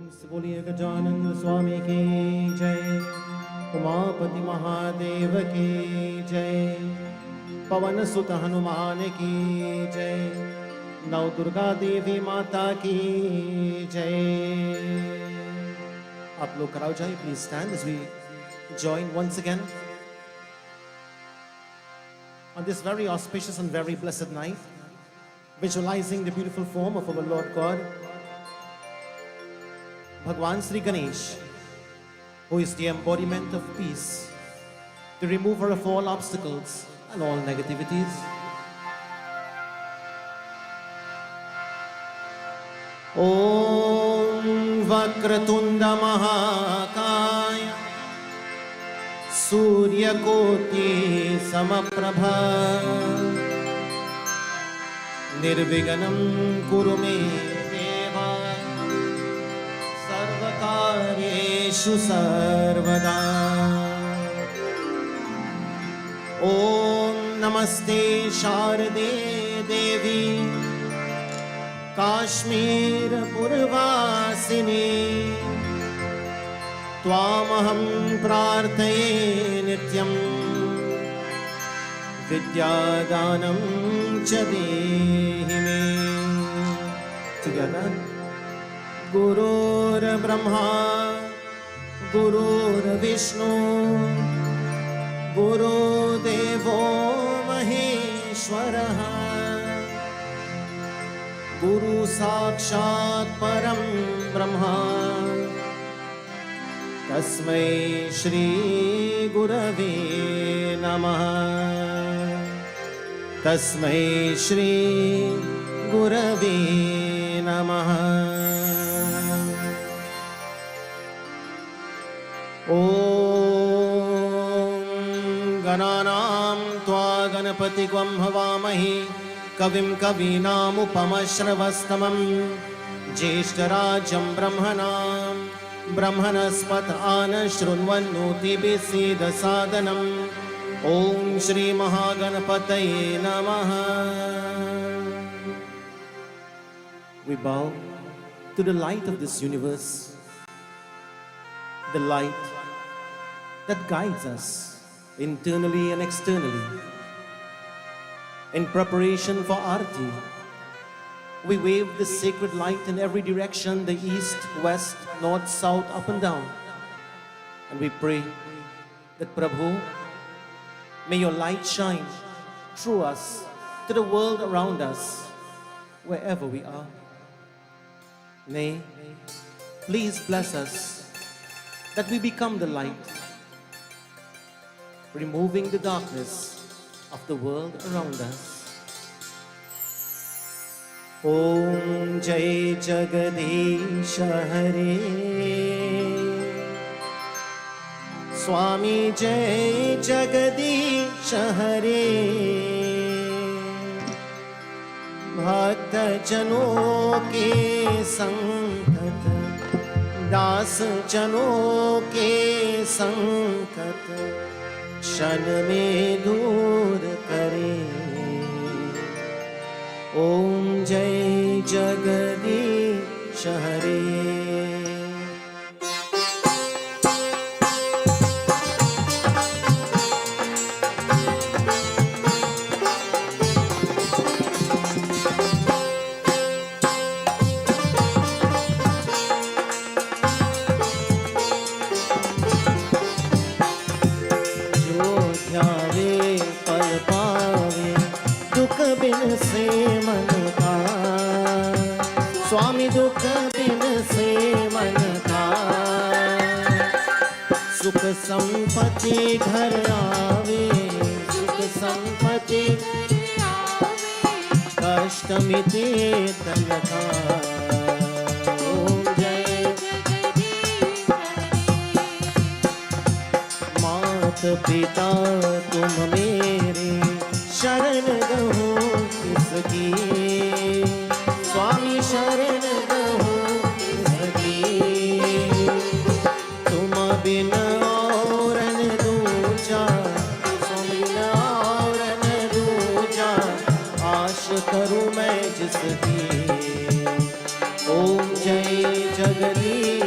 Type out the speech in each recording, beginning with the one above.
बोलिए गजानन स्वामी की जय, उमापति महादेव की जय, पवन सुत हनुमान की जय, नव दुर्गा देवी माता की जय। आप लोग खड़े हो जाइए, please stand as we join once again on this very auspicious and very blessed night, visualizing the beautiful form of our Lord God, Bhagwan Sri Ganesh, who is the embodiment of peace, the remover of all obstacles and all negativities. Om Vakratunda Mahakaya Surya Koti Samaprabha Nirviganam Kurume Deva Sarvakaryeshu Sarvada. Om Namaste Sharade Devi Kashmir Purvasini Twamaham Prarthaye Nityam Vidyadanam Chadehi Me. Together. Gurur Brahma Gurur Vishnu Guru Devo Maheshwaraha Guru Sakshat Param Brahma Tasmai Shri Gurave Namaha. Tasmai Shri Gurave Namaha. Om Gananam Tva Ganapati Gvam Havamahi Kavim Kavinam Upamashravastamam Jeshtarajam Brahmanam Brahmanaspat Anashrunvannuti Bisida Sadhanam. Om Shri Mahaganapataye Namaha. We bow to the light of this universe, the light that guides us internally and externally. In preparation for Aarti, we wave this sacred light in every direction, the east, west, north, south, up and down. And we pray that Prabhu, may your light shine through us to the world around us, wherever we are. Nay, please bless us that we become the light, removing the darkness of the world around us. Om Jai Jagadish Hare Swami Jai Jagadish Hare Bhakta Jano ke sankat दास जनों के संकट क्षण में दूर करे. ओम जय जगदीश हरे. से मन का स्वामी दुख बिन से मन का सुख संपत्ति घर आवे सुख संपत्ति कष्ट मिटे तन का. ओम जय मात पिता तुम मेरे शरण गहो किसकी. स्वामी शरण गहो किसकी. तुम बिन और न दूजा स्वामी न और न दूजा आश करूं मैं जिसकी. ओम जय जगदीश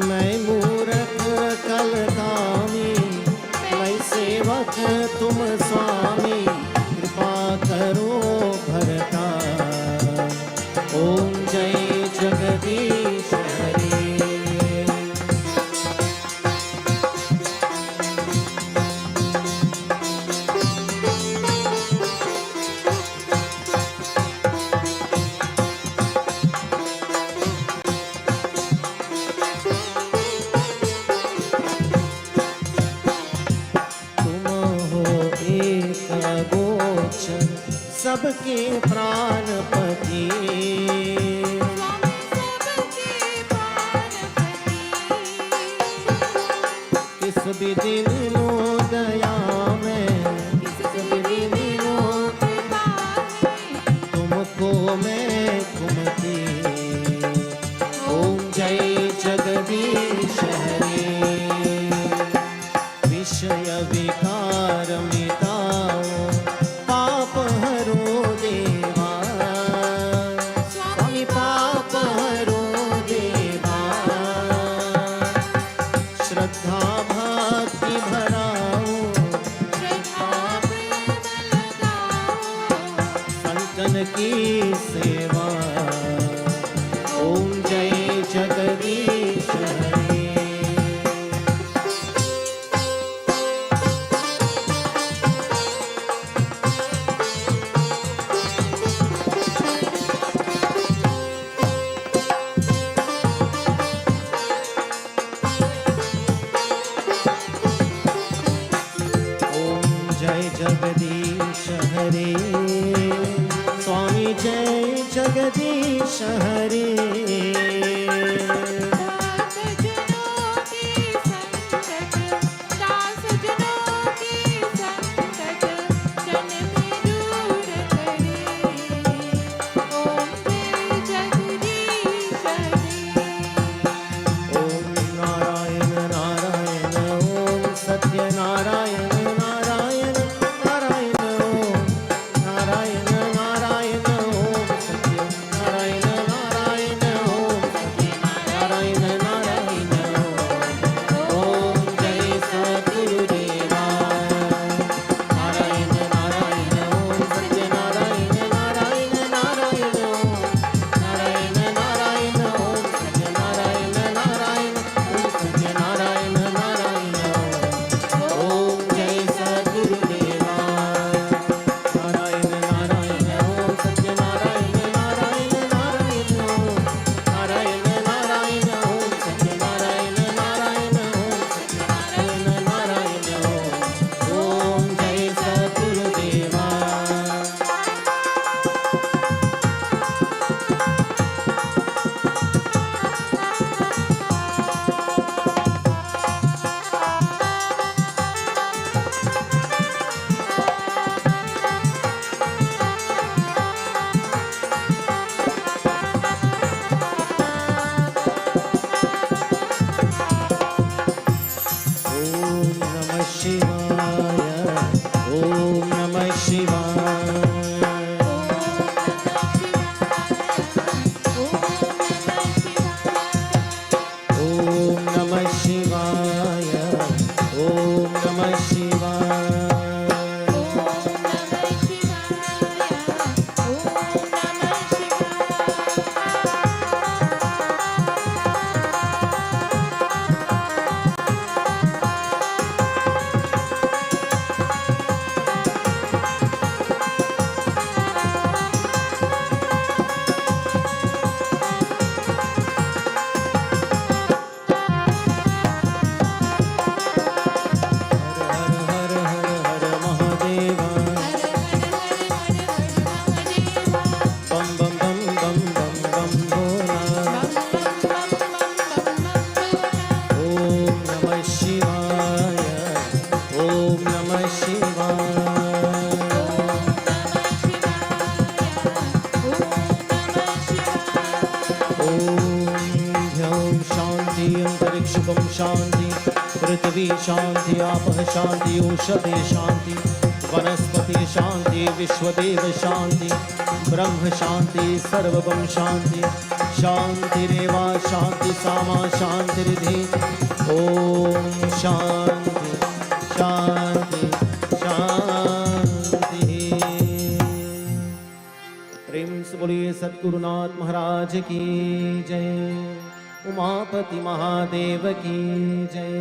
मैं मूरख कल कामी, मैं सेवक तुम स्वामी, कृपा करो भरता। ओम जय जगदीश हरे। सबके प्राणपति, किस विधि मिलो दया में, किस विधि मिलो तुमको मैं कुमति। ओम जय जगदीश हरे। विषय विकार मिटाओ, पाप हरो देवा, स्वामी पाप हरो देवा। श्रद्धा भक्ति भराओ, श्रद्धा प्रेम लगाओ, संतन की सेवा। ओम जय जगदीश हरे। जगदीश हरे, स्वामी जय जगदीश हरे। ओम नारायण नारायण ओम सत्य नारायण नारायण नारायण ओम नारायण नारायण ओम सत्य नारायण नारायण ओम सत्य नारायण नारायण ओम जय सद्गुरुदेवा। नारायण नारायण ओम सत्य नारायण नारायण नारायण ओम नारायण नारायण ओम सत्य नारायण नारायण ओम सत्य नारायण नारायण ओम जय सद्गुरुदेवा। नारायण नारायण ओम सत्य नारायण नारायण नारायण ओम नारायण नारायण ओम सत्य नारायण नारायण ओम सत्य नारायण नारायण ओम जय सद्गुरुदेवा। ओम नमः शिवाय। ओम नमः शिवाय। ओम नमः शिवाय। ओम नमः शिवाय। शांति, पृथ्वी शांति, आपः शांति, औषधे शांति, वनस्पति शांति, विश्वदेव शांति, ब्रह्म शांति, सर्वगम शांति। शान्तिरेव शान्ति सामा शान्तिरिधि ॐ शान्ति शान्ति शान्ति। प्रेम से बोलिए सद्गुरुनाथ महाराज की जय, उमापति महादेव की जय।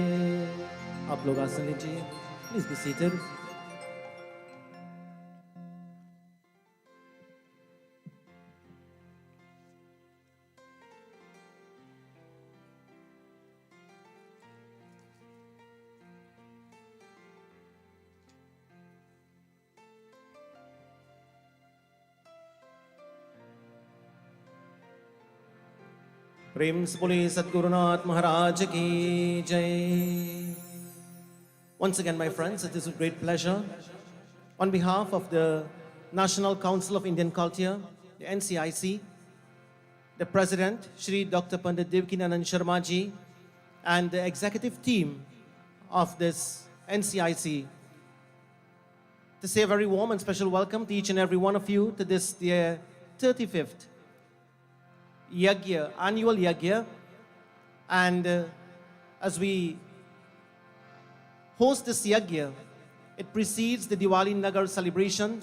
आप लोग आसन लीजिए, प्लीज बी सीटेड। प्रेम से बोलिए सद्गुरुनाथ महाराज की जय। Once again, my friends, it is a great pleasure on behalf of the National Council of Indian Culture, the NCIC, the President, Shri Dr. Pundit Abhedanand Persad Sharma, and the executive team of this NCIC, to say a very warm and special welcome to each and every one of you to this, the 35th Yagya, Annual Yagna. And as we host this Yagya, it precedes the Divali Nagar celebration.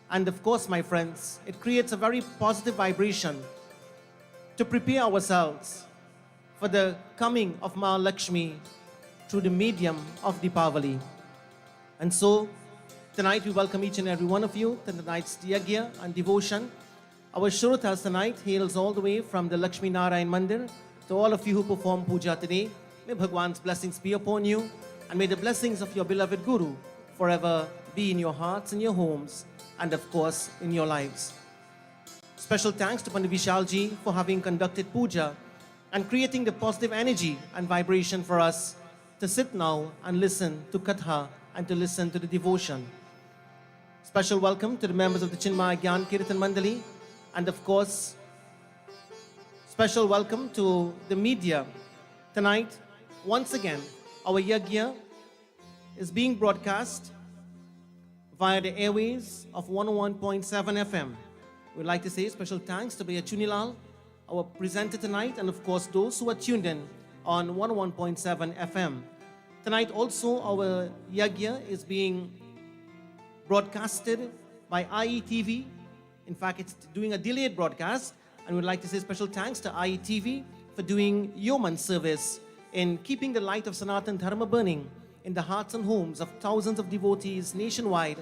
And of course, my friends, it creates a very positive vibration to prepare ourselves for the coming of Ma Lakshmi through the medium of Deepavali. And so, tonight we welcome each and every one of you to tonight's Yagya and devotion. Our Shrotas tonight hails all the way from the Lakshmi Narayan Mandir. To all of you who perform puja today, may Bhagwan's blessings be upon you, and may the blessings of your beloved Guru forever be in your hearts and your homes, and of course in your lives. Special thanks to Pandit Vishalji for having conducted puja and creating the positive energy and vibration for us to sit now and listen to Katha and to listen to the devotion. Special welcome to the members of the Chinmaya Gyan Kirtan Mandali, and of course, special welcome to the media. Tonight, once again, our Yagya is being broadcast via the airways of 101.7 FM. We'd like to say special thanks to Bhaiya Chunilal, our presenter tonight, and of course those who are tuned in on 101.7 FM. Tonight also our Yagya is being broadcasted by IETV. In fact, it's doing a delayed broadcast, and we'd like to say special thanks to IETV for doing yeoman service in keeping the light of Sanatan Dharma burning in the hearts and homes of thousands of devotees nationwide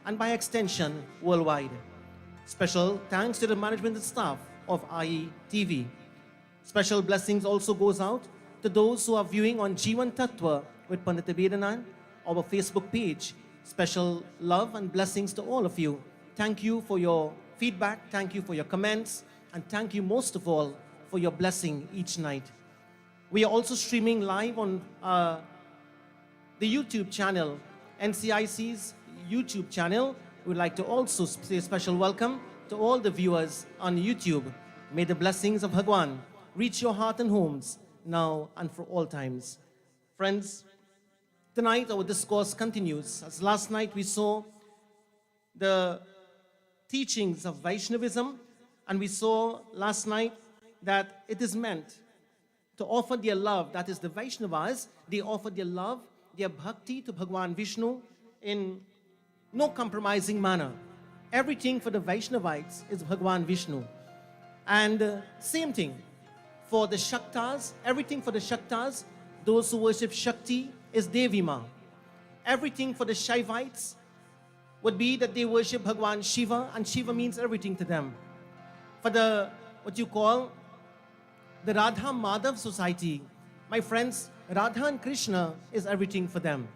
and by extension worldwide. Special thanks to the management and staff of IETV. Special blessings also goes out to those who are viewing on Jivan Tattva with Pundit Abhedanand, our Facebook page. Special love and blessings to all of you. Thank you for your feedback, thank you for your comments, and thank you most of all for your blessing each night. We are also streaming live on the YouTube channel, NCIC's YouTube channel. We'd like to also say a special welcome to all the viewers on YouTube. May the blessings of Bhagwan reach your heart and homes now and for all times. Friends, tonight our discourse continues. As last night we saw the teachings of Vaishnavism, and we saw last night that it is meant to offer their love, that is the Vaishnavas, they offer their love, their bhakti to Bhagwan Vishnu in no compromising manner. Everything for the Vaishnavites is Bhagwan Vishnu. And same thing for the Shaktas, everything for the Shaktas, those who worship Shakti is Devi Ma. Everything for the Shaivites would be that they worship Bhagwan Shiva, and Shiva means everything to them. For the, what you call, the Radha Madhav society, my friends, Radha and Krishna is everything for them.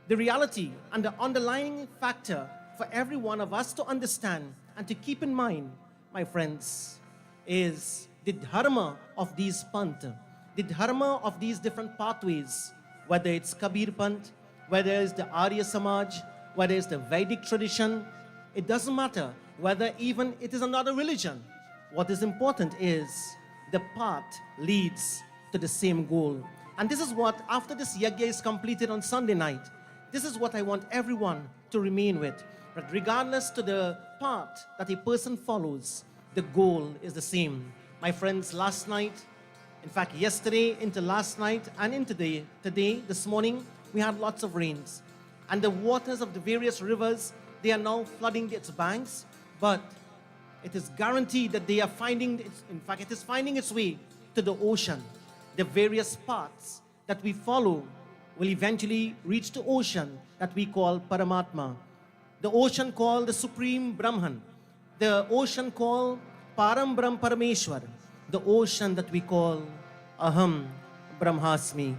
The reality and the underlying factor for every one of us to understand and to keep in mind, my friends, is the dharma of these panth, the dharma of these different pathways, whether it's Kabir Panth, whether it's the Arya Samaj, whether it's the Vedic tradition, it doesn't matter whether even it is another religion. What is important is the path leads to the same goal. And this is what, after this yagya is completed on Sunday night, this is what I want everyone to remain with. That regardless to the path that a person follows, the goal is the same. My friends, last night, in fact, yesterday into last night and into today, this morning, we had lots of rains. And the waters of the various rivers, they are now flooding its banks, but it is guaranteed that they are it is finding its way to the ocean. The various paths that we follow will eventually reach the ocean that we call Paramatma. The ocean called the Supreme Brahman. The ocean called Param Brahm Parameshwar. The ocean that we call Aham Brahmasmi.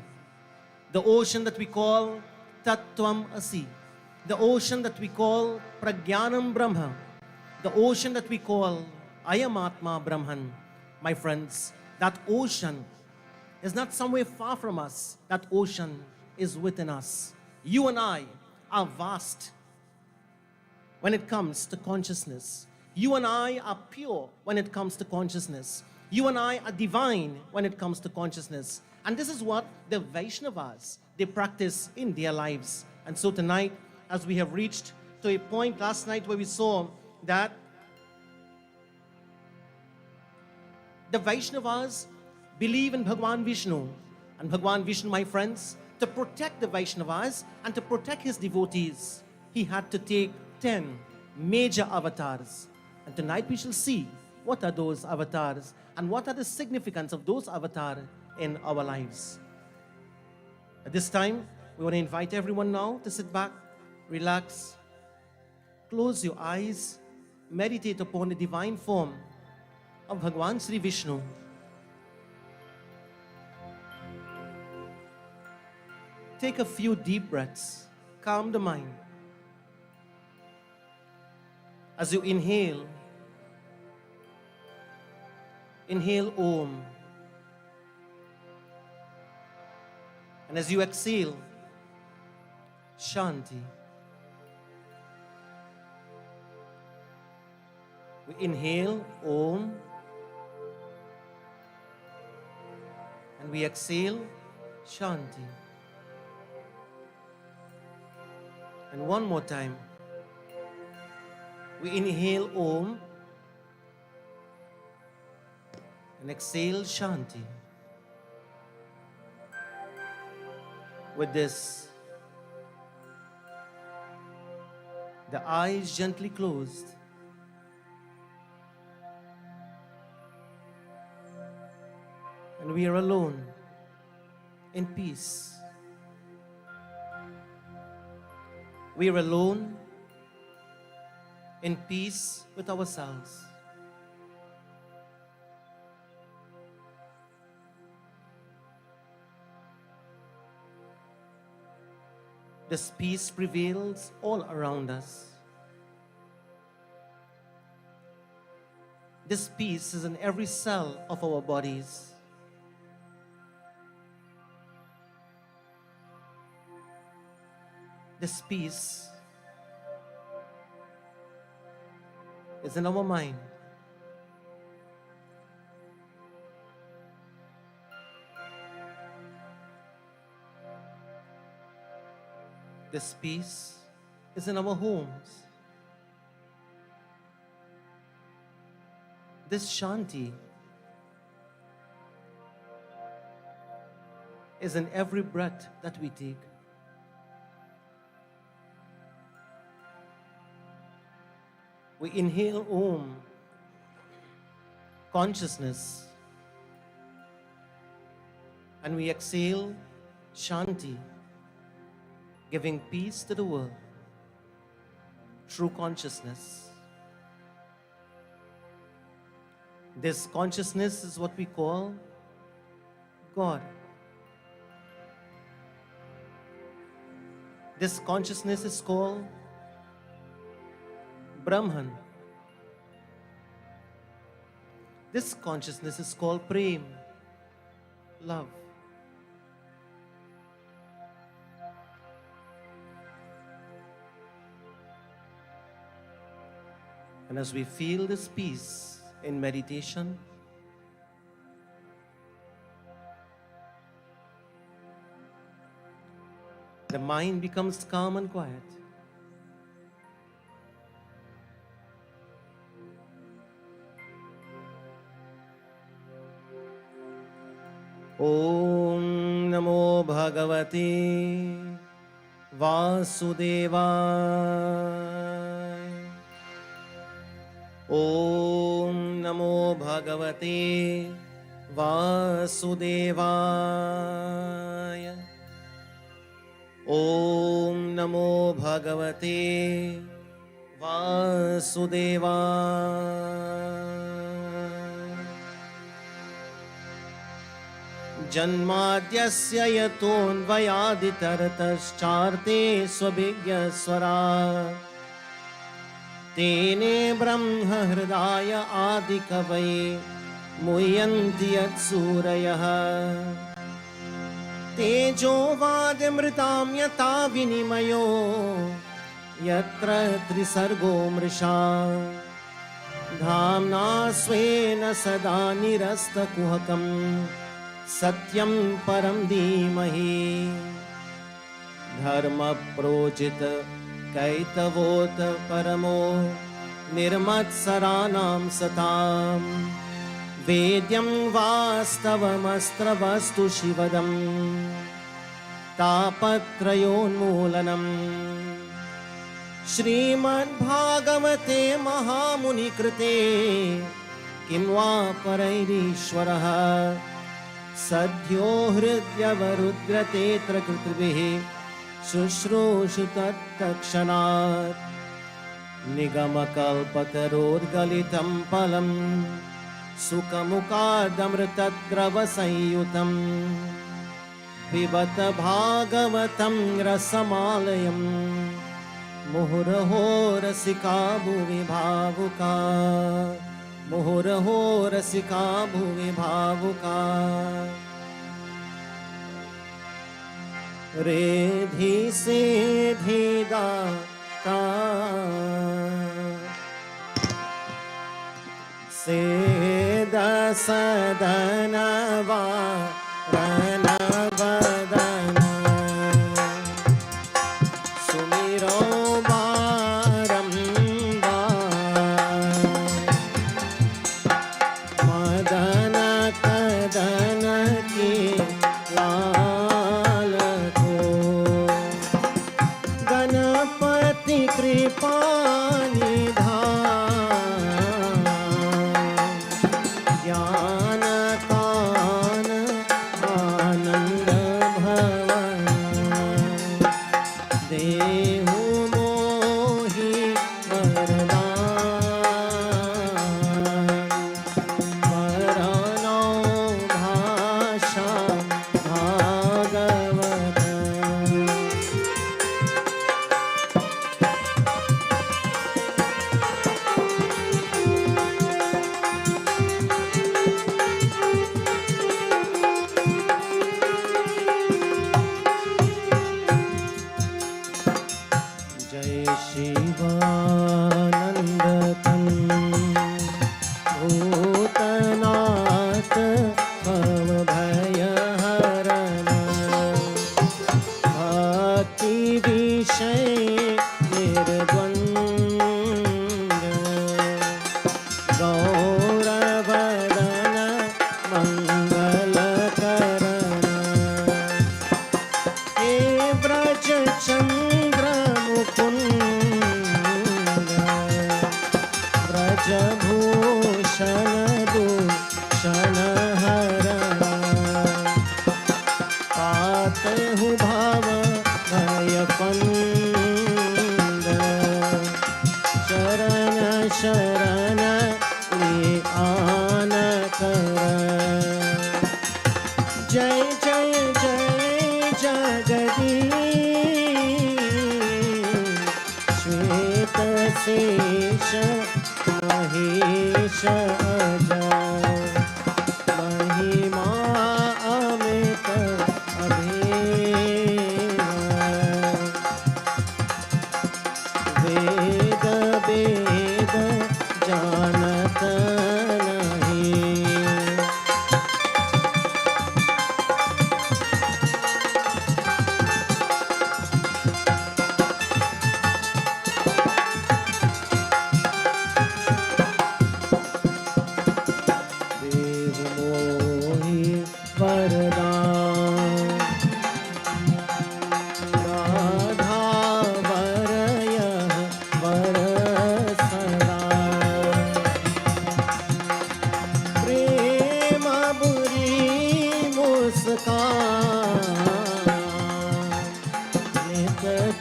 The ocean that we call Tattvam Asi. The ocean that we call Pragyanam Brahma. The ocean that we call Ayamatma Brahman. My friends, that ocean is not somewhere far from us. That ocean is within us. You and I are vast when it comes to consciousness. You and I are pure when it comes to consciousness. You and I are divine when it comes to consciousness. And this is what the Vaishnavas, they practice in their lives. And so tonight, as we have reached to a point last night where we saw that the Vaishnavas believe in Bhagwan Vishnu. And Bhagwan Vishnu, my friends, to protect the Vaishnavas and to protect his devotees, he had to take 10 major avatars. And tonight we shall see what are those avatars and what are the significance of those avatars in our lives. At this time, we want to invite everyone now to sit back, relax, close your eyes, meditate upon the divine form of Bhagwan Sri Vishnu. Take a few deep breaths, calm the mind. As you inhale, inhale Om. And as you exhale, Shanti. We inhale Om. And we exhale Shanti. And one more time. We inhale Om and exhale Shanti. With this, the eyes gently closed. And we are alone in peace. We are alone in peace with ourselves. This peace prevails all around us. This peace is in every cell of our bodies. This peace is in our mind. This peace is in our homes. This Shanti is in every breath that we take. We inhale Om, consciousness, and we exhale Shanti, giving peace to the world, true consciousness. This consciousness is what we call God. This consciousness is called Brahman. This consciousness is called Prem, love. And as we feel this peace in meditation, the mind becomes calm and quiet. ॐ नमो भगवते वासुदेवाय। ॐ नमो भगवते वासुदेवाय। ॐ नमो भगवते वासुदेवाय। जन्माद्यस्य यतोऽन्वयादितरतश्चार्ते स्वभिज्ञस्वरात् तेने ब्रह्म हृदाय आदिकवये मुह्यन्ति यत्सूरयः। तेजो वारिमृतां यथा विनिमयो यत्र त्रिसर्गो मृषा धाम्ना स्वेन सदा निरस्तकुहकं सत्यं परं धीमहि। धर्मप्रोजित कैतवोत परमो निर्मत्सराणां सतां वेद्यं वास्तवमस्त्रवस्तु शिवदं तापत्रयोन्मूलनम्। श्रीमद्भागवते महामुनिकृते किं वा परैरीश्वरः सद्यो हृद्यवरुद्रते कृतभिः शुश्रूषितत्तक्षणात्। निगमकल्पतरोर्गलितं फलं सुखमुखादमृतद्रवसंयुतं पिबत भागवतं रसमालयम्। मुहुरहो रसिका भुवि भावुका मुहुरहो रसिका भुवि भावुका। रेधि सेधि दाता सेद सदन वारन वदन सुमिरो मदन कदन की लाल को गणपति कृपा निधान ज्ञान तान आनंद भवन देहु मोहि वरदान वरनो भाषा भागवत। जय शिवानंद भूतनाथ भव भय हरण भक्ति विषय निर्द्वंद गौरवदन मंगलकरण हे ब्रज चंद्र मुकुंद ब्रजभूषण दूषण हरण पातहु भाव भयपंद शरण शरण ले आन कर। जय जय जय जगदीश श्वेत शेष महेश अजय महिमा अमित अभेद वेद वेद जानत नहीं।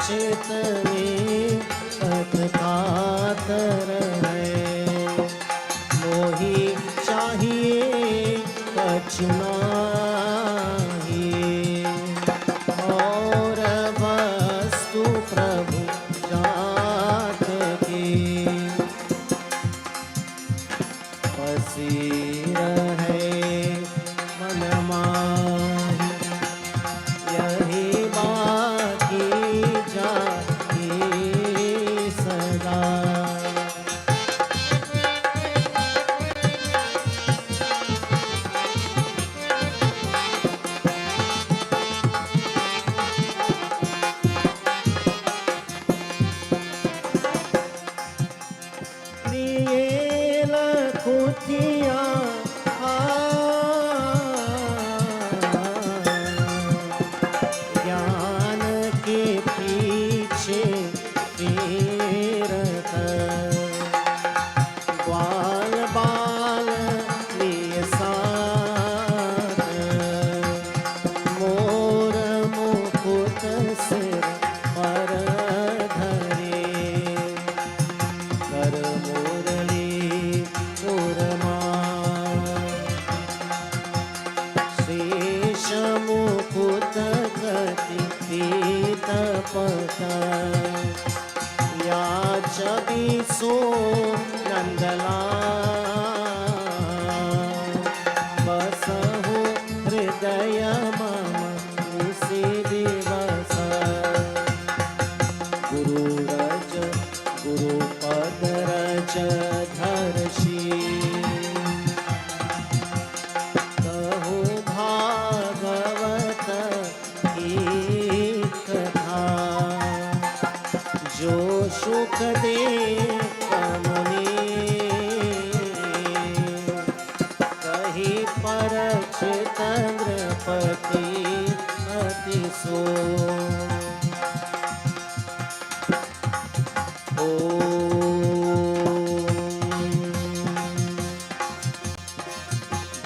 चित में कातर है। मोही चाहिए कछु नाही, और वस्तु प्रभु जात की। बसी रहे मन माही, यही बाकी जाकी सदा। ज्ञान के पीछे फेरत, ग्वाल बाल लिए साथ, मोर मुकुट सिर पर धरे, कर मुरली उरमा। शेष मुकुट कति पीत पट, या चबीसो नंदला। बसहु हृदय मम निशि दिवस, गुरु रज गुरु पद रज धरषि। कहु भागवत की कथा, जो सुख दे मुनि, कही परचित नृपति अति सो।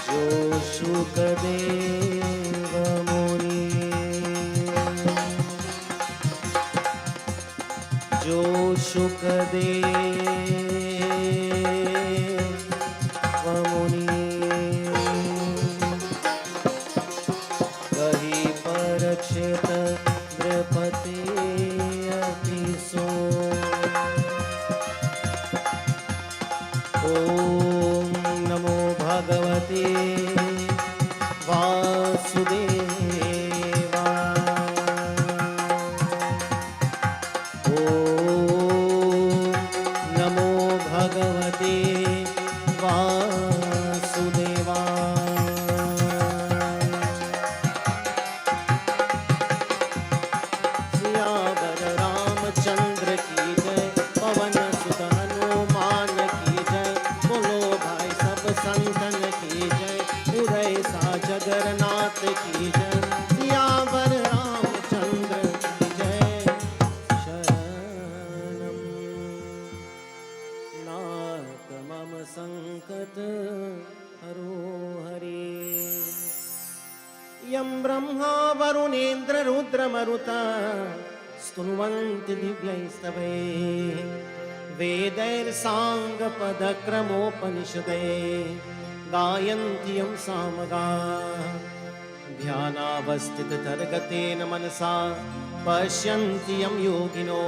जो सुखदेव मुनि, जो सुखदेव मुनि, कही परचित नृपति अति सो। ओम नमो भगवते वासुदेवाय। ओम नमो भगवते वासुदेवाय। सियावर रामचंद्र की जय, पवन सुत हनुमान की जय। बोलो भाई सब संतन की जय, उदय सा जगन्नाथ की जय। सियावर रामचंद्र की जय। शरणम नाथ मम संकट हरो हरि। यं ब्रह्मा वरुणेन्द्र रुद्रमरुता स्तुन्वन्ति दिव्यैस्तवैः, वेदैर्साङ्गपदक्रमोपनिषदे गायन्ति यं सामगाः। ध्यानावस्थिततर्गतेन मनसा पश्यन्ति यं योगिनो,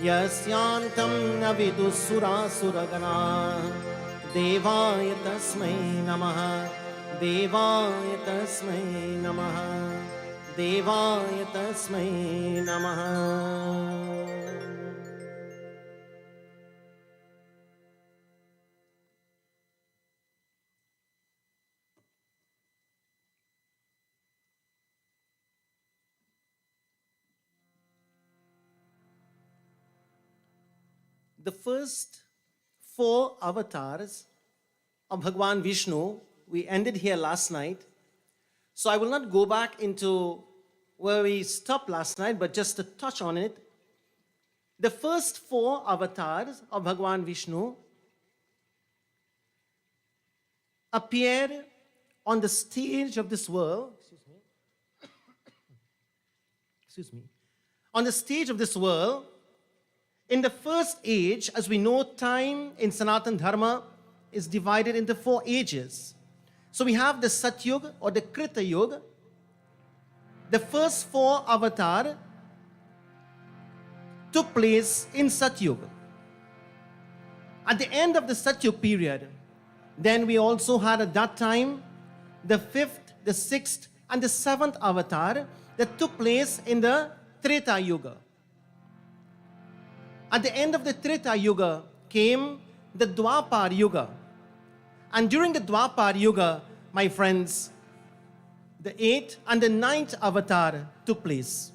यस्यान्तं न विदुःसुरासुरगणाः। देवाय तस्मै नमः, देवाय तस्मै नमः, देवाय तस्मै नमः। The first 4 avatars of Bhagwan Vishnu, we ended here last night. So I will not go back into where we stopped last night, but just to touch on it. The first 4 avatars of Bhagwan Vishnu appeared on the stage of this world, on the stage of this world. In the first age, as we know, time in Sanatan Dharma is divided into 4 ages. So we have the Satyug or the Krita Yuga. The first 4 avatar took place in Satyug. At the end of the Satyug period, then we also had at that time the 5th, the 6th, and the 7th avatar that took place in the Treta Yuga. At the end of the Treta Yuga came the Dwapar Yuga. And during the Dwapar Yuga, my friends, the 8th and the 9th avatar took place.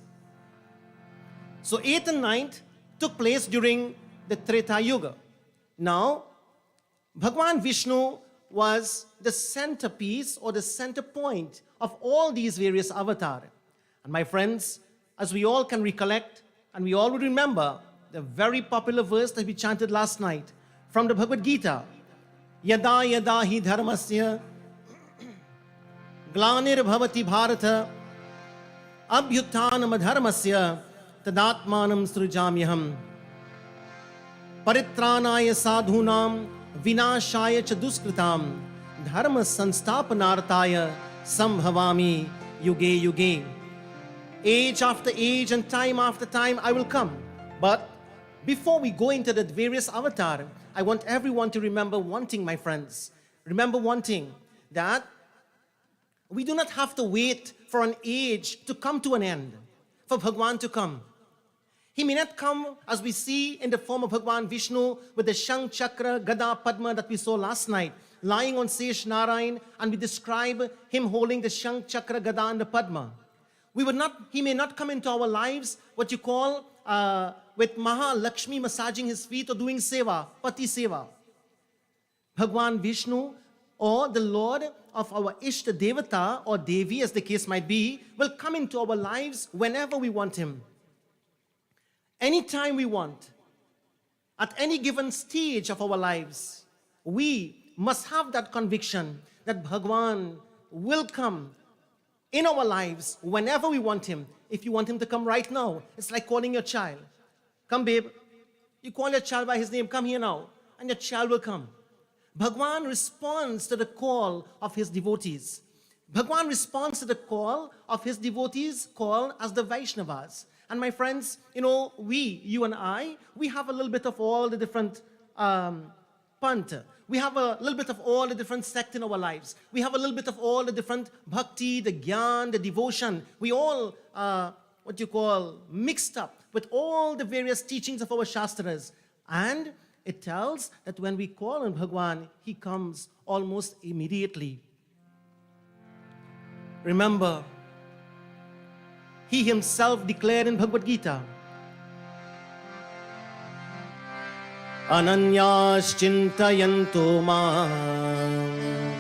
So 8th and 9th took place during the Treta Yuga. Now, Bhagwan Vishnu was the centerpiece or the center point of all these various avatars. And my friends, as we all can recollect, and we all will remember the very popular verse that we chanted last night from the Bhagavad Gita, Yada yada hi dharmasya glanir bhavati bharata abhyuttanam adharmasya tadatmanam srujamyaham paritranaya sadhunam vinashaya cha duskritam dharma sanstapanartaya sambhavami yuge yuge. Age after age and time after time I will come. But before we go into the various avatars, I want everyone to remember one thing, my friends. Remember one thing, that we do not have to wait for an age to come to an end, for Bhagwan to come. He may not come as we see in the form of Bhagwan Vishnu with the Shank Chakra, Gada, Padma that we saw last night, lying on Sesh Narayan, and we describe him holding the Shank Chakra, Gada, and the Padma. He may not come into our lives, what you call, with Maha Lakshmi massaging his feet or doing seva, Pati seva. Bhagwan Vishnu, or the Lord of our Ishta Devata or Devi, as the case might be, will come into our lives whenever we want him. Anytime we want, at any given stage of our lives, we must have that conviction that Bhagwan will come in our lives whenever we want him. If you want him to come right now, it's like calling your child. Come, babe. You call your child by his name, come here now, and your child will come. Bhagwan responds to the call of his devotees. Bhagwan responds to the call of his devotees called as the Vaishnavas. And my friends, you and I, we have a little bit of all the different Panth. We have a little bit of all the different sects in our lives. We have a little bit of all the different bhakti, the gyan, the devotion. We all, mixed up with all the various teachings of our Shastras. And it tells that when we call on Bhagwan, he comes almost immediately. Remember, he himself declared in Bhagavad Gita, Ananyas chintayanto mam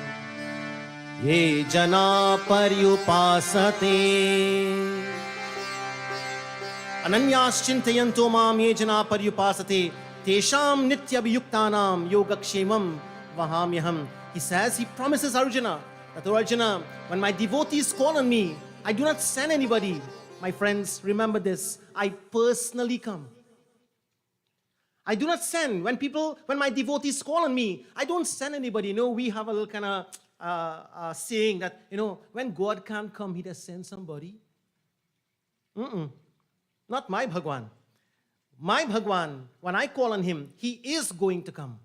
ye jana paryupasate. Ananyas chintayanto mam ye jana paryupasate tesham nityabhyuktanam yogakshemam vahamyaham. He says, he promises Arjuna that, Arjuna, when my devotees call on me, I do not send anybody. My friends, remember this, I personally come. I do not send. When my devotees call on me, I don't send anybody. We have a little kind of saying that, when God can't come, he does send somebody. Not my Bhagwan. My Bhagwan, when I call on him, he is going to come.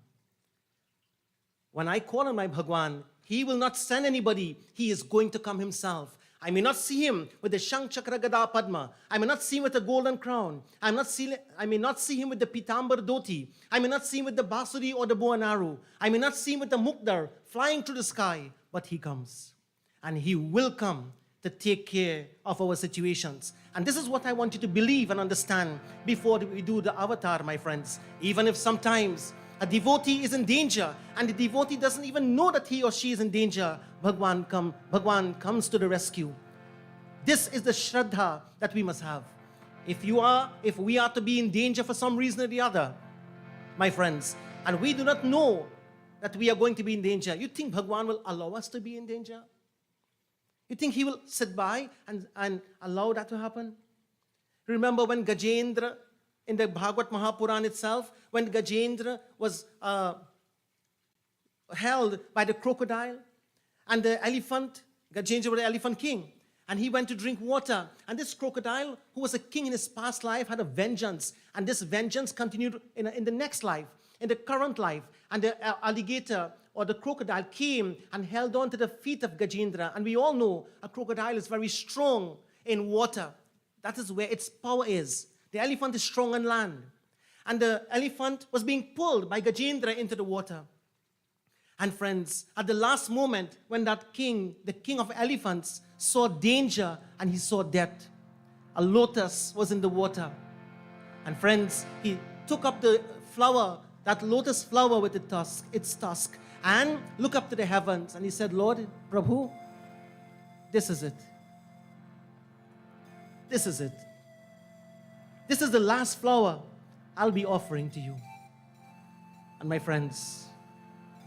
When I call on my Bhagwan, he will not send anybody. He is going to come himself. I may not see him with the Shank Chakra Gada Padma. I may not see him with a golden crown. I may not see him with the Pitambar Dhoti. I may not see him with the Basuri or the bow and arrow. I may not see him with the Mukdar flying through the sky. But he comes. And he will come to take care of our situations. And this is what I want you to believe and understand before we do the avatar, my friends. Even if sometimes a devotee is in danger and the devotee doesn't even know that he or she is in danger, Bhagwan comes to the rescue. This is the Shraddha that we must have. If we are to be in danger for some reason or the other, my friends, and we do not know that we are going to be in danger, you think Bhagwan will allow us to be in danger? You think he will sit by and allow that to happen? Remember when Gajendra, in the Bhagavad Mahapuran itself, when Gajendra was held by the crocodile and the elephant, Gajendra was the elephant king, and he went to drink water. And this crocodile, who was a king in his past life, had a vengeance. And this vengeance continued in the next life, in the current life. And the alligator or the crocodile came and held on to the feet of Gajendra. And we all know a crocodile is very strong in water. That is where its power is. The elephant is strong on land. And the elephant was being pulled by Gajendra into the water. And friends, at the last moment, when that king, the king of elephants, saw danger and he saw death, a lotus was in the water. And friends, he took up the flower, that lotus flower with its tusk, and looked up to the heavens. And he said, Lord, Prabhu, this is it. This is it. This is the last flower I'll be offering to you. And my friends,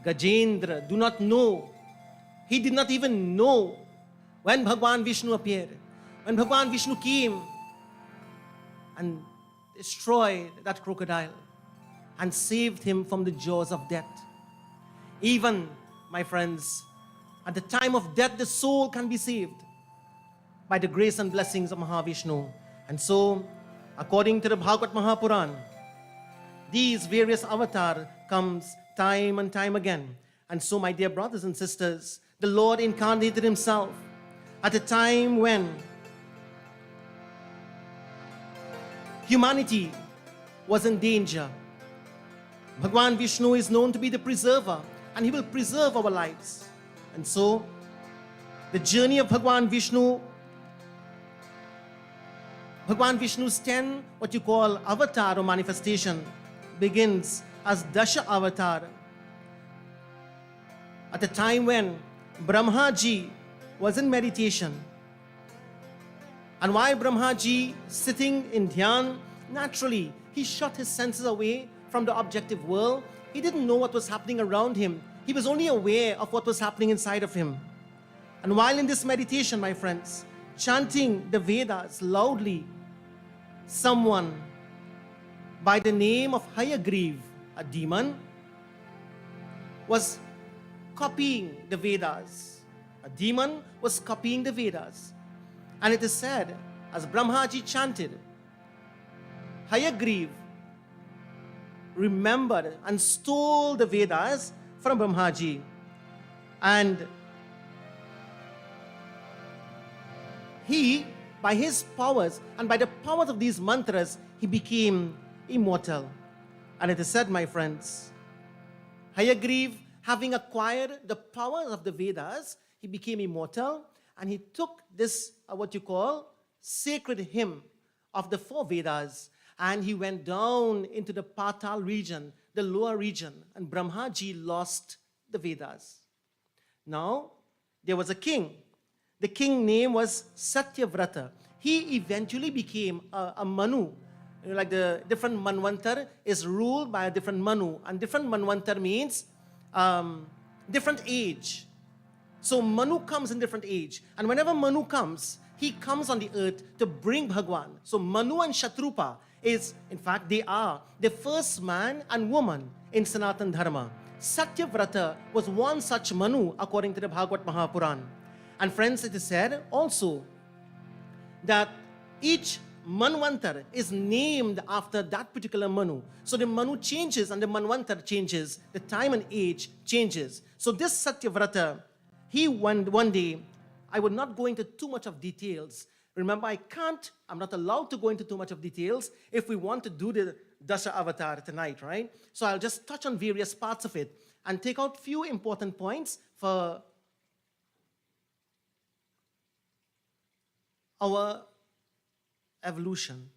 Gajendra do not know. He did not even know when Bhagwan Vishnu appeared. When Bhagwan Vishnu came and destroyed that crocodile and saved him from the jaws of death. Even, my friends, at the time of death, the soul can be saved by the grace and blessings of Mahavishnu. And so, according to the Bhagavad Mahapuran, these various avatars comes time and time again. And so, my dear brothers and sisters, the Lord incarnated himself at a time when humanity was in danger. Bhagwan Vishnu is known to be the preserver, and he will preserve our lives. And so, the journey of Bhagwan Vishnu's 10, what you call avatar or manifestation, begins as Dasha Avatar. At the time when Brahma Ji was in meditation. And while Brahma Ji sitting in dhyan, naturally, he shut his senses away from the objective world. He didn't know what was happening around him. He was only aware of what was happening inside of him. And while in this meditation, my friends, chanting the Vedas loudly, someone by the name of Hayagriv, a demon, was copying the Vedas. A demon was copying the Vedas. And it is said, as Brahmaji chanted, Hayagriv remembered and stole the Vedas from Brahmaji. And he, by his powers and by the powers of these mantras, he became immortal. And it is said, my friends, Hayagriv, having acquired the powers of the Vedas, he became immortal, and he took this, what you call, sacred hymn of the 4 Vedas, and he went down into the Patal region, the lower region, and Brahmaji lost the Vedas. Now, there was a king. The king name was Satyavrata. He eventually became a Manu. Like the different Manvantar is ruled by a different Manu, and different Manvantar means different age. So Manu comes in different age, and whenever Manu comes, he comes on the earth to bring Bhagwan. So Manu and Shatrupa is, in fact, they are the first man and woman in Sanatan Dharma. Satyavrata was one such Manu according to the Bhagavad Mahapuran. And friends, it is said also that each Manvantar is named after that particular Manu. So the Manu changes and the Manvantar changes, the time and age changes. So this Satyavrata, he one day, I would not go into too much of details. Remember, I'm not allowed to go into too much of details if we want to do the Dasha Avatar tonight, right? So I'll just touch on various parts of it and take out few important points for our evolution.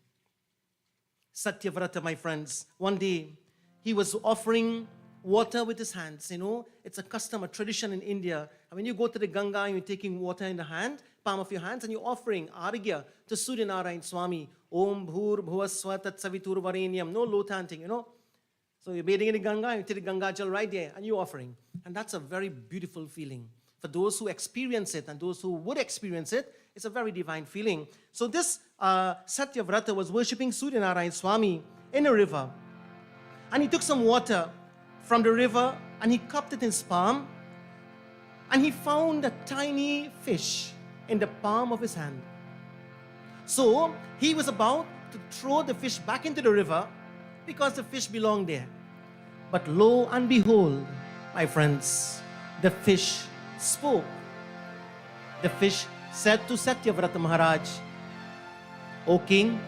Satyavrata, my friends, one day he was offering water with his hands. You know, it's a custom, a tradition in India. And when you go to the Ganga and you're taking water in the hand, palm of your hands, and you're offering Aragya to Suryanarayan Swami, Om Bhur Bhuvaswa Tat Savitur Varenyam, no low chanting, you know. So you're bathing in the Ganga, you take the Ganga Jal right there, and you're offering. And that's a very beautiful feeling. For those who experience it and those who would experience it, It's a very divine feeling. So this Satyavrata was worshipping Suryanarayan Swami in a river. And he took some water from the river and he cupped it in his palm. And he found a tiny fish in the palm of his hand. So he was about to throw the fish back into the river because the fish belonged there. But lo and behold, my friends, the fish spoke. The fish said to Satyavrata Maharaj, "O king,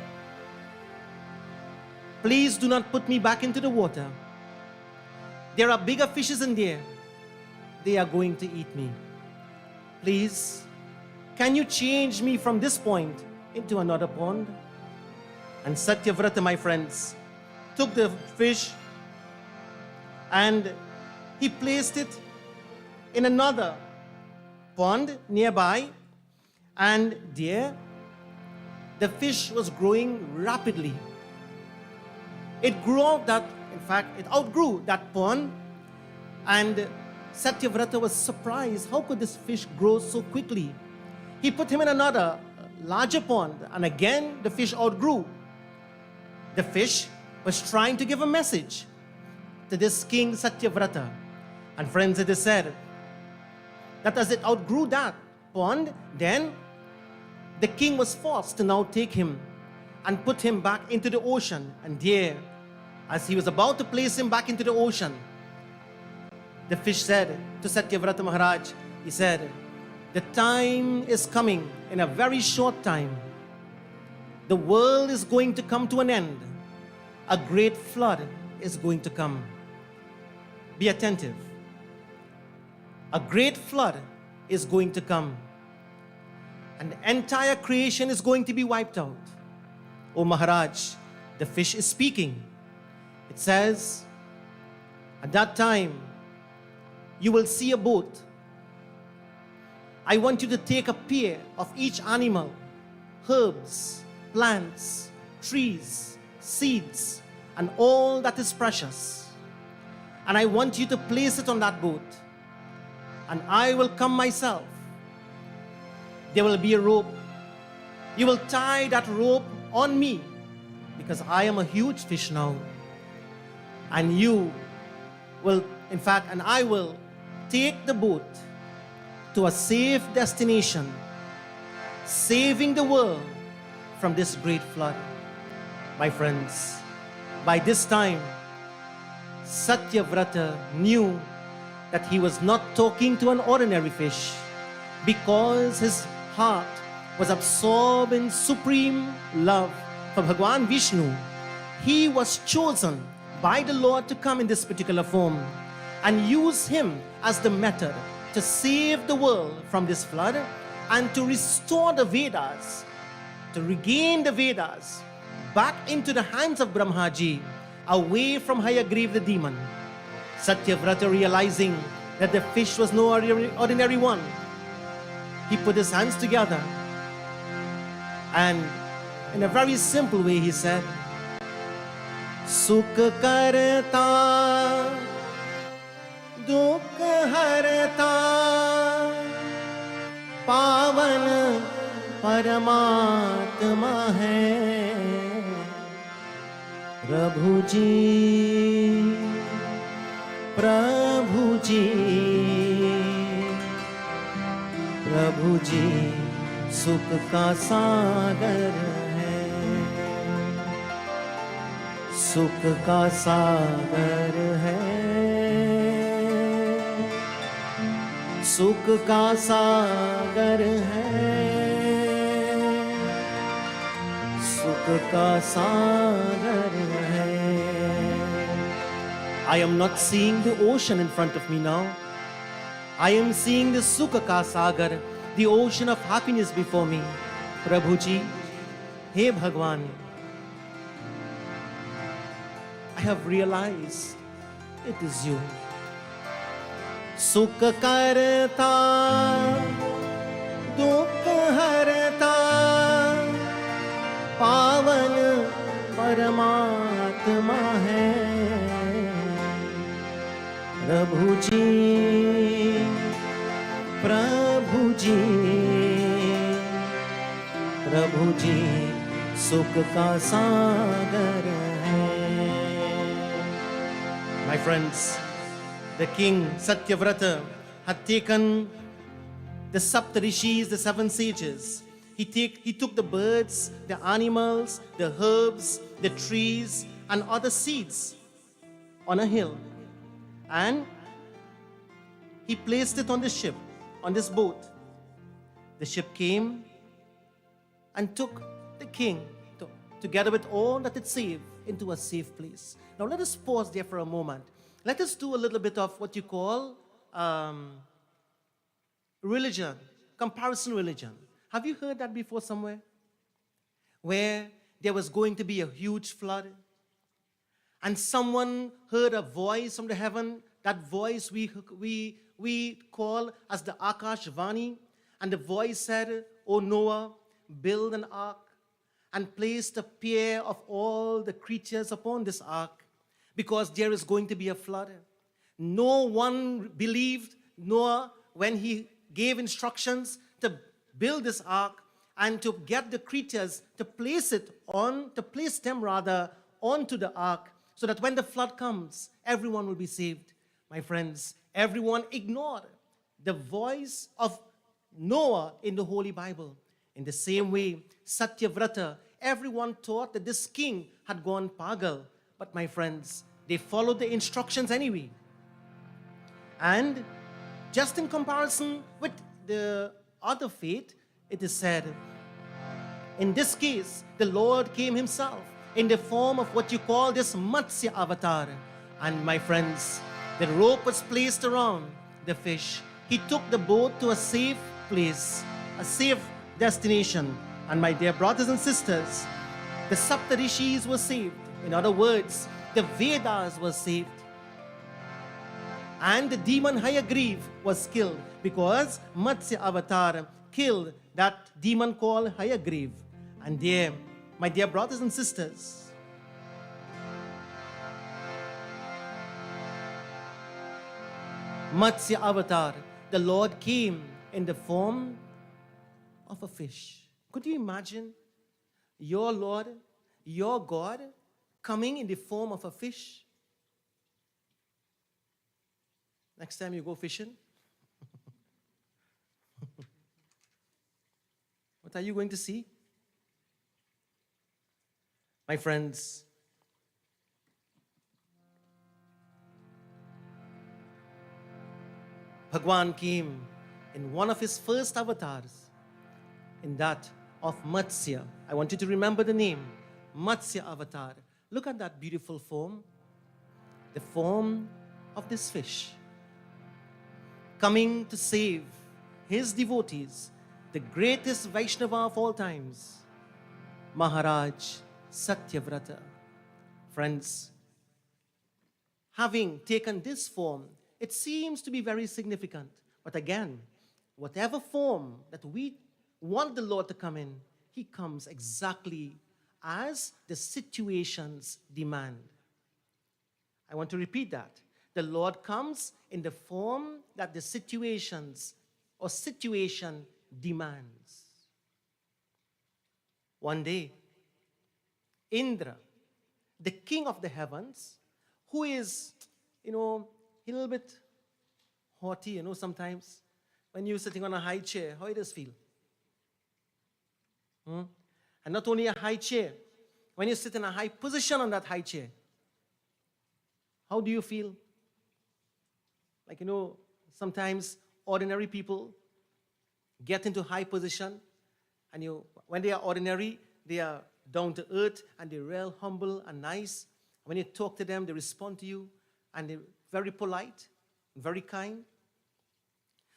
please do not put me back into the water. There are bigger fishes in there. They are going to eat me. Please, can you change me from this point into another pond?" And Satyavrata, my friends, took the fish and he placed it in another pond nearby. And there, the fish was growing rapidly. It grew out that, in fact, it outgrew that pond. And Satyavrata was surprised. How could this fish grow so quickly? He put him in another larger pond, and again the fish outgrew. The fish was trying to give a message to this king Satyavrata. And friends, it is said that as it outgrew that pond, then the king was forced to now take him and put him back into the ocean. And there, as he was about to place him back into the ocean, the fish said to Satyavrata Maharaj, he said, "The time is coming in a very short time. The world is going to come to an end. A great flood is going to come. Be attentive. A great flood is going to come. And the entire creation is going to be wiped out." "O Maharaj," the fish is speaking. It says, "At that time, you will see a boat. I want you to take a pair of each animal, herbs, plants, trees, seeds, and all that is precious. And I want you to place it on that boat. And I will come myself. There will be a rope. You will tie that rope on me, because I am a huge fish now. And you will, in fact, and I will take the boat to a safe destination, saving the world from this great flood." My friends, by this time, Satyavrata knew that he was not talking to an ordinary fish, because his heart was absorbed in supreme love for Bhagwan Vishnu. He was chosen by the Lord to come in this particular form and use him as the method to save the world from this flood and to restore the Vedas, to regain the Vedas back into the hands of Brahmaji, away from Hayagriva the demon. Satyavrata, realizing that the fish was no ordinary one, he put his hands together and in a very simple way he said, "Sukha karta, dukha harta, pavan paramatma hai, Prabhu ji, Prabhu ji, Prabhu ji, sukh ka sagar hai, sukh ka sagar hai, sukh ka sagar hai, sukh ka sagar hai." I am not seeing the ocean in front of me now. I am seeing the Sukha Ka Sagar, the ocean of happiness before me. Prabhuji, Hey Bhagwan, I have realized it is you. Sukha karta, dukha harta, pavan paramatma hai, Prabhu ji, Prabhu ji, प्रभु जी सुख का सागर है. My friends, the king Satyavrata had taken the Saptarishis, the 7 sages. He took the birds, the animals, the herbs, the trees, and other seeds on a hill. And he placed it on the ship, on this boat. The ship came and took the king, together with all that it saved, into a safe place. Now let us pause there for a moment. Let us do a little bit of what you call religion, comparison religion. Have you heard that before somewhere? Where there was going to be a huge flood, and someone heard a voice from the heaven. That voice we call as the Akash Vani, and the voice said, "O Noah, build an ark and place the pair of all the creatures upon this ark, because there is going to be a flood." No one believed Noah when he gave instructions to build this ark and to get the creatures to place them onto the ark, so that when the flood comes, everyone will be saved. My friends, everyone ignored the voice of Noah in the Holy Bible. In the same way, Satyavrata, everyone thought that this king had gone pagal. But my friends, they followed the instructions anyway. And just in comparison with the other faith, it is said, in this case, the Lord came himself in the form of what you call this Matsya avatar. And my friends, the rope was placed around the fish. He took the boat to a safe place, a safe destination. And my dear brothers and sisters, the Saptarishis were saved. In other words, the Vedas were saved. And the demon Hayagriv was killed, because Matsya avatar killed that demon called Hayagriv. And there, my dear brothers and sisters, Matsya avatar, the Lord came in the form of a fish. Could you imagine your Lord, your God, coming in the form of a fish? Next time you go fishing, what are you going to see? My friends, Bhagwan came in one of his first avatars, in that of Matsya. I want you to remember the name, Matsya avatar. Look at that beautiful form, the form of this fish, coming to save his devotees, the greatest Vaishnava of all times, Maharaj Satyavrata. Friends, having taken this form, it seems to be very significant. But again, whatever form that we want the Lord to come in, he comes exactly as the situations demand. I want to repeat that. The Lord comes in the form that the situations or situation demands. One day, Indra, the king of the heavens, who is, a little bit haughty, sometimes when you're sitting on a high chair, how it does feel? And not only a high chair, when you sit in a high position on that high chair, how do you feel? Like, sometimes ordinary people get into high position, and when they are ordinary, they are down to earth, and they're real humble and nice. When you talk to them, they respond to you, and they're very polite, very kind.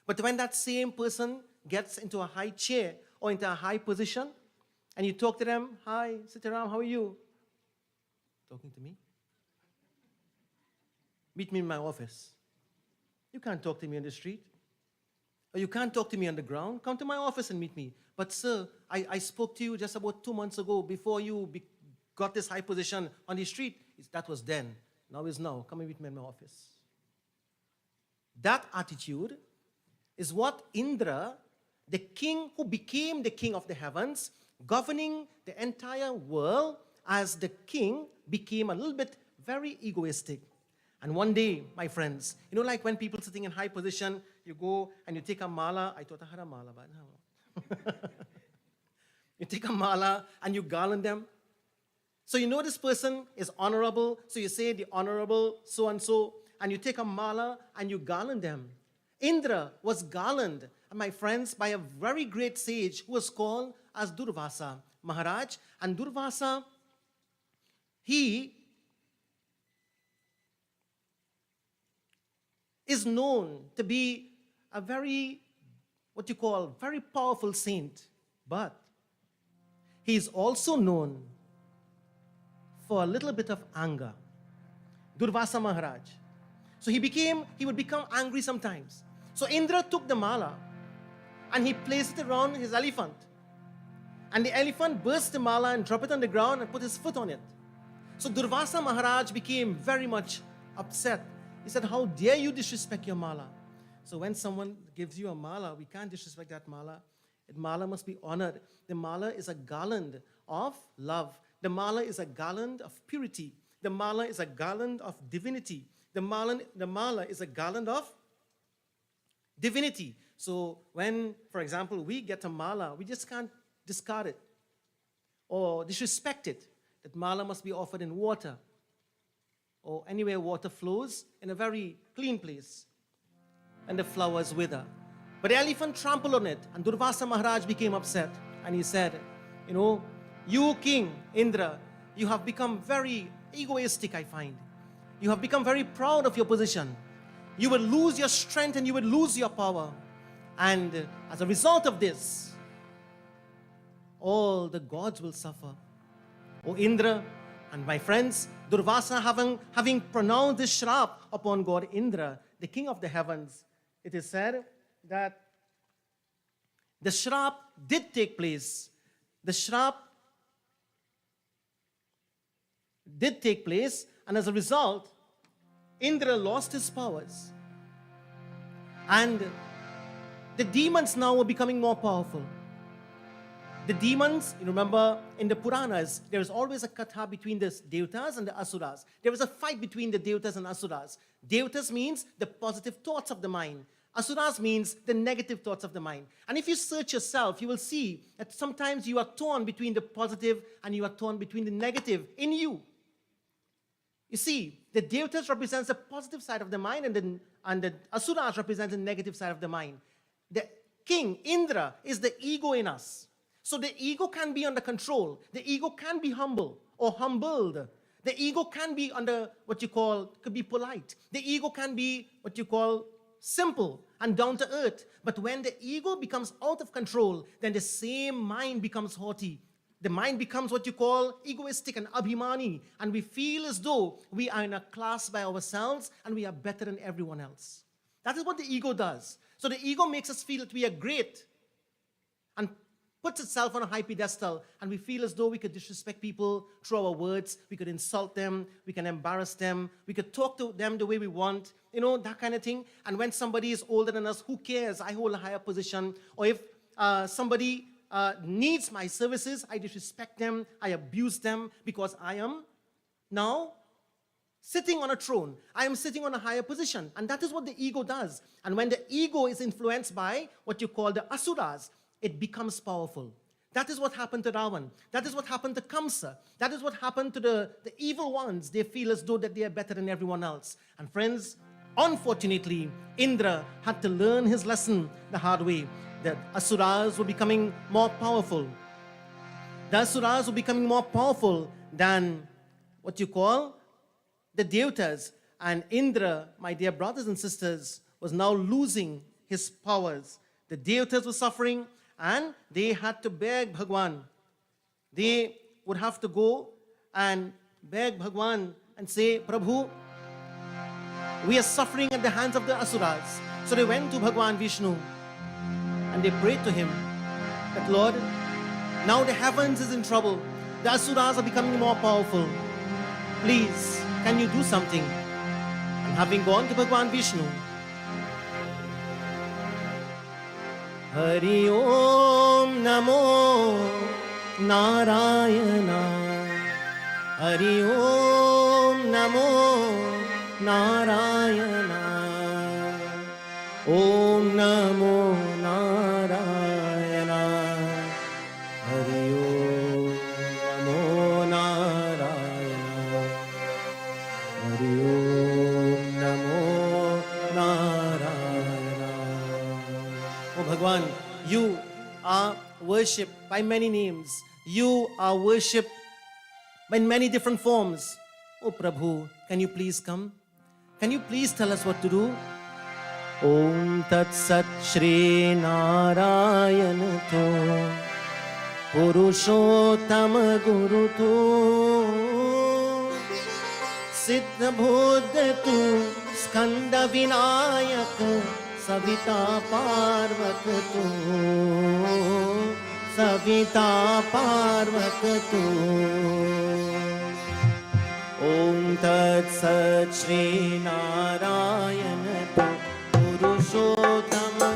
But when that same person gets into a high chair or into a high position, and you talk to them, "Hi, Sitaram, how are you?" Talking to me? Meet me in my office. You can't talk to me on the street. Or you can't talk to me on the ground. Come to my office and meet me. "But sir, I spoke to you just about 2 months ago, before you got this high position on the street." That was then. Now is now. Come and meet me in my office. That attitude is what Indra, the king who became the king of the heavens, governing the entire world as the king became a little bit very egoistic. And one day, my friends, like when people sitting in high position, you go and you take a mala. I thought I had a mala, but no. You take a mala and you garland them. So this person is honorable. So you say the honorable so-and-so, and you take a mala and you garland them. Indra was garlanded, my friends, by a very great sage who was called as Durvasa Maharaj. And Durvasa, he is known to be a very, very powerful saint. But he is also known for a little bit of anger. Durvasa Maharaj. So he would become angry sometimes. So Indra took the mala and he placed it around his elephant. And the elephant burst the mala and dropped it on the ground and put his foot on it. So Durvasa Maharaj became very much upset. He said, how dare you disrespect your mala? So when someone gives you a mala, we can't disrespect that mala. The mala must be honored. The mala is a garland of love. The mala is a garland of purity. The mala is a garland of divinity. The mala is a garland of divinity. So when, for example, we get a mala, we just can't discard it or disrespect it. That mala must be offered in water or anywhere water flows, in a very clean place, and the flowers wither. But the elephant trampled on it, and Durvasa Maharaj became upset, and he said, you King Indra, you have become very egoistic, I find. You have become very proud of your position. You will lose your strength and you will lose your power. And as a result of this, all the gods will suffer. O Indra, and my friends, Durvasa having pronounced this shrap upon God Indra, the king of the heavens, it is said that the shrap did take place. The shrap did take place, and as a result, Indra lost his powers. And the demons now were becoming more powerful. The demons, you remember in the Puranas, there is always a katha between the Devatas and the Asuras. There was a fight between the Devatas and Asuras. Devatas means the positive thoughts of the mind. Asuras means the negative thoughts of the mind. And if you search yourself, you will see that sometimes you are torn between the positive and you are torn between the negative in you. You see, the Devatas represents the positive side of the mind and the Asuras represent the negative side of the mind. The king, Indra, is the ego in us. So the ego can be under control. The ego can be humble or humbled. The ego can be under could be polite. The ego can be simple and down to earth. But when the ego becomes out of control, then the same mind becomes haughty. The mind becomes egoistic and abhimani. And we feel as though we are in a class by ourselves and we are better than everyone else. That is what the ego does. So the ego makes us feel that we are great and puts itself on a high pedestal, and we feel as though we could disrespect people through our words, we could insult them, we can embarrass them, we could talk to them the way we want, that kind of thing. And when somebody is older than us, who cares? I hold a higher position. Or if somebody needs my services, I disrespect them, I abuse them because I am now sitting on a throne. I am sitting on a higher position. And that is what the ego does. And when the ego is influenced by what you call the asuras, it becomes powerful. That is what happened to Ravan. That is what happened to Kamsa. That is what happened to the evil ones. They feel as though that they are better than everyone else. And friends, unfortunately, Indra had to learn his lesson the hard way. The Asuras were becoming more powerful. The Asuras were becoming more powerful than the Devatas. And Indra, my dear brothers and sisters, was now losing his powers. The Devatas were suffering, and they had to beg Bhagwan. They would have to go and beg Bhagwan and say, Prabhu, we are suffering at the hands of the Asuras. So they went to Bhagwan Vishnu and they prayed to him that, Lord, now the heavens is in trouble. The Asuras are becoming more powerful. Please, can you do something? And having gone to Bhagwan Vishnu, Hari Om Namo Narayana. Hari Om Namo Narayana. Om Namo Narayana. Hari Om Namo Narayana. Hari Om Namo Narayana. Oh Bhagwan, you are worshipped by many names. You are worshipped in many different forms. Oh Prabhu, can you please come? Can you please tell us what to do? Om Tat Sat Shri Narayana To Purushottama Guru To Siddha Buddha Tu Skanda Vinayaka Savita Parvat Tu Savita Parvat Tu Om Tat Sat Shri Narayana Tu Purushottama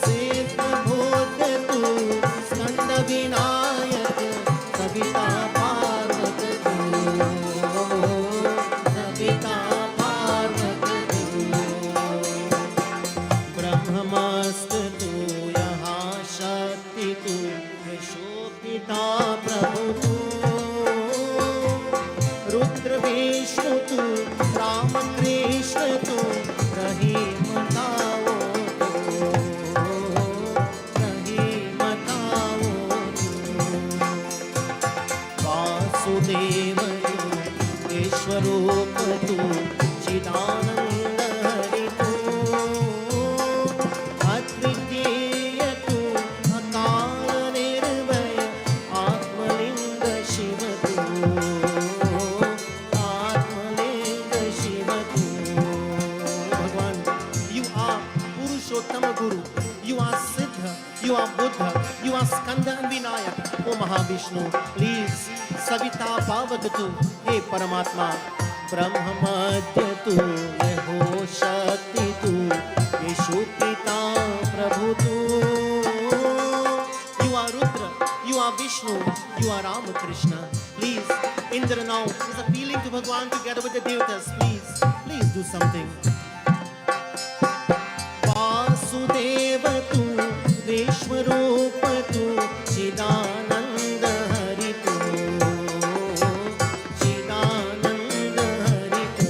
Siddha Buddha Tu Skanda Vinayaka Savita Parvat Tu Savita Parvat Tu Brahmastu Tu Yaha Shakti Tu Vishopita Prabhu Tu Rudra Vishnu Tu Rama Krishna Tu Rahim Tao Tu Rahim Tao Tu Vasudeva Tu Ishwarupa Tu Chidananda Hari Tu Advitiya Tu Akala Nirvaya Atmalinga Shiva Tu Atmalinga Shiva Tu Bhagwan, you are Purushottama Guru, you are Siddha, you are Buddha, you are Skanda and Vinayak. Oh Mahavishnu, please Savita Pavakatu, hey Paramatma, Brahmadya Tu, Yeho Shakti Tu, Yeshu Pita Prabhu Tu. You are Rudra, you are Vishnu, you are Ramakrishna. Please, Indra now is appealing to Bhagwan together with the devatas. Please do something. Vasudeva Tu, Vishwarupa Tu, Chidananda Hari Tu, Chidananda Hari Tu,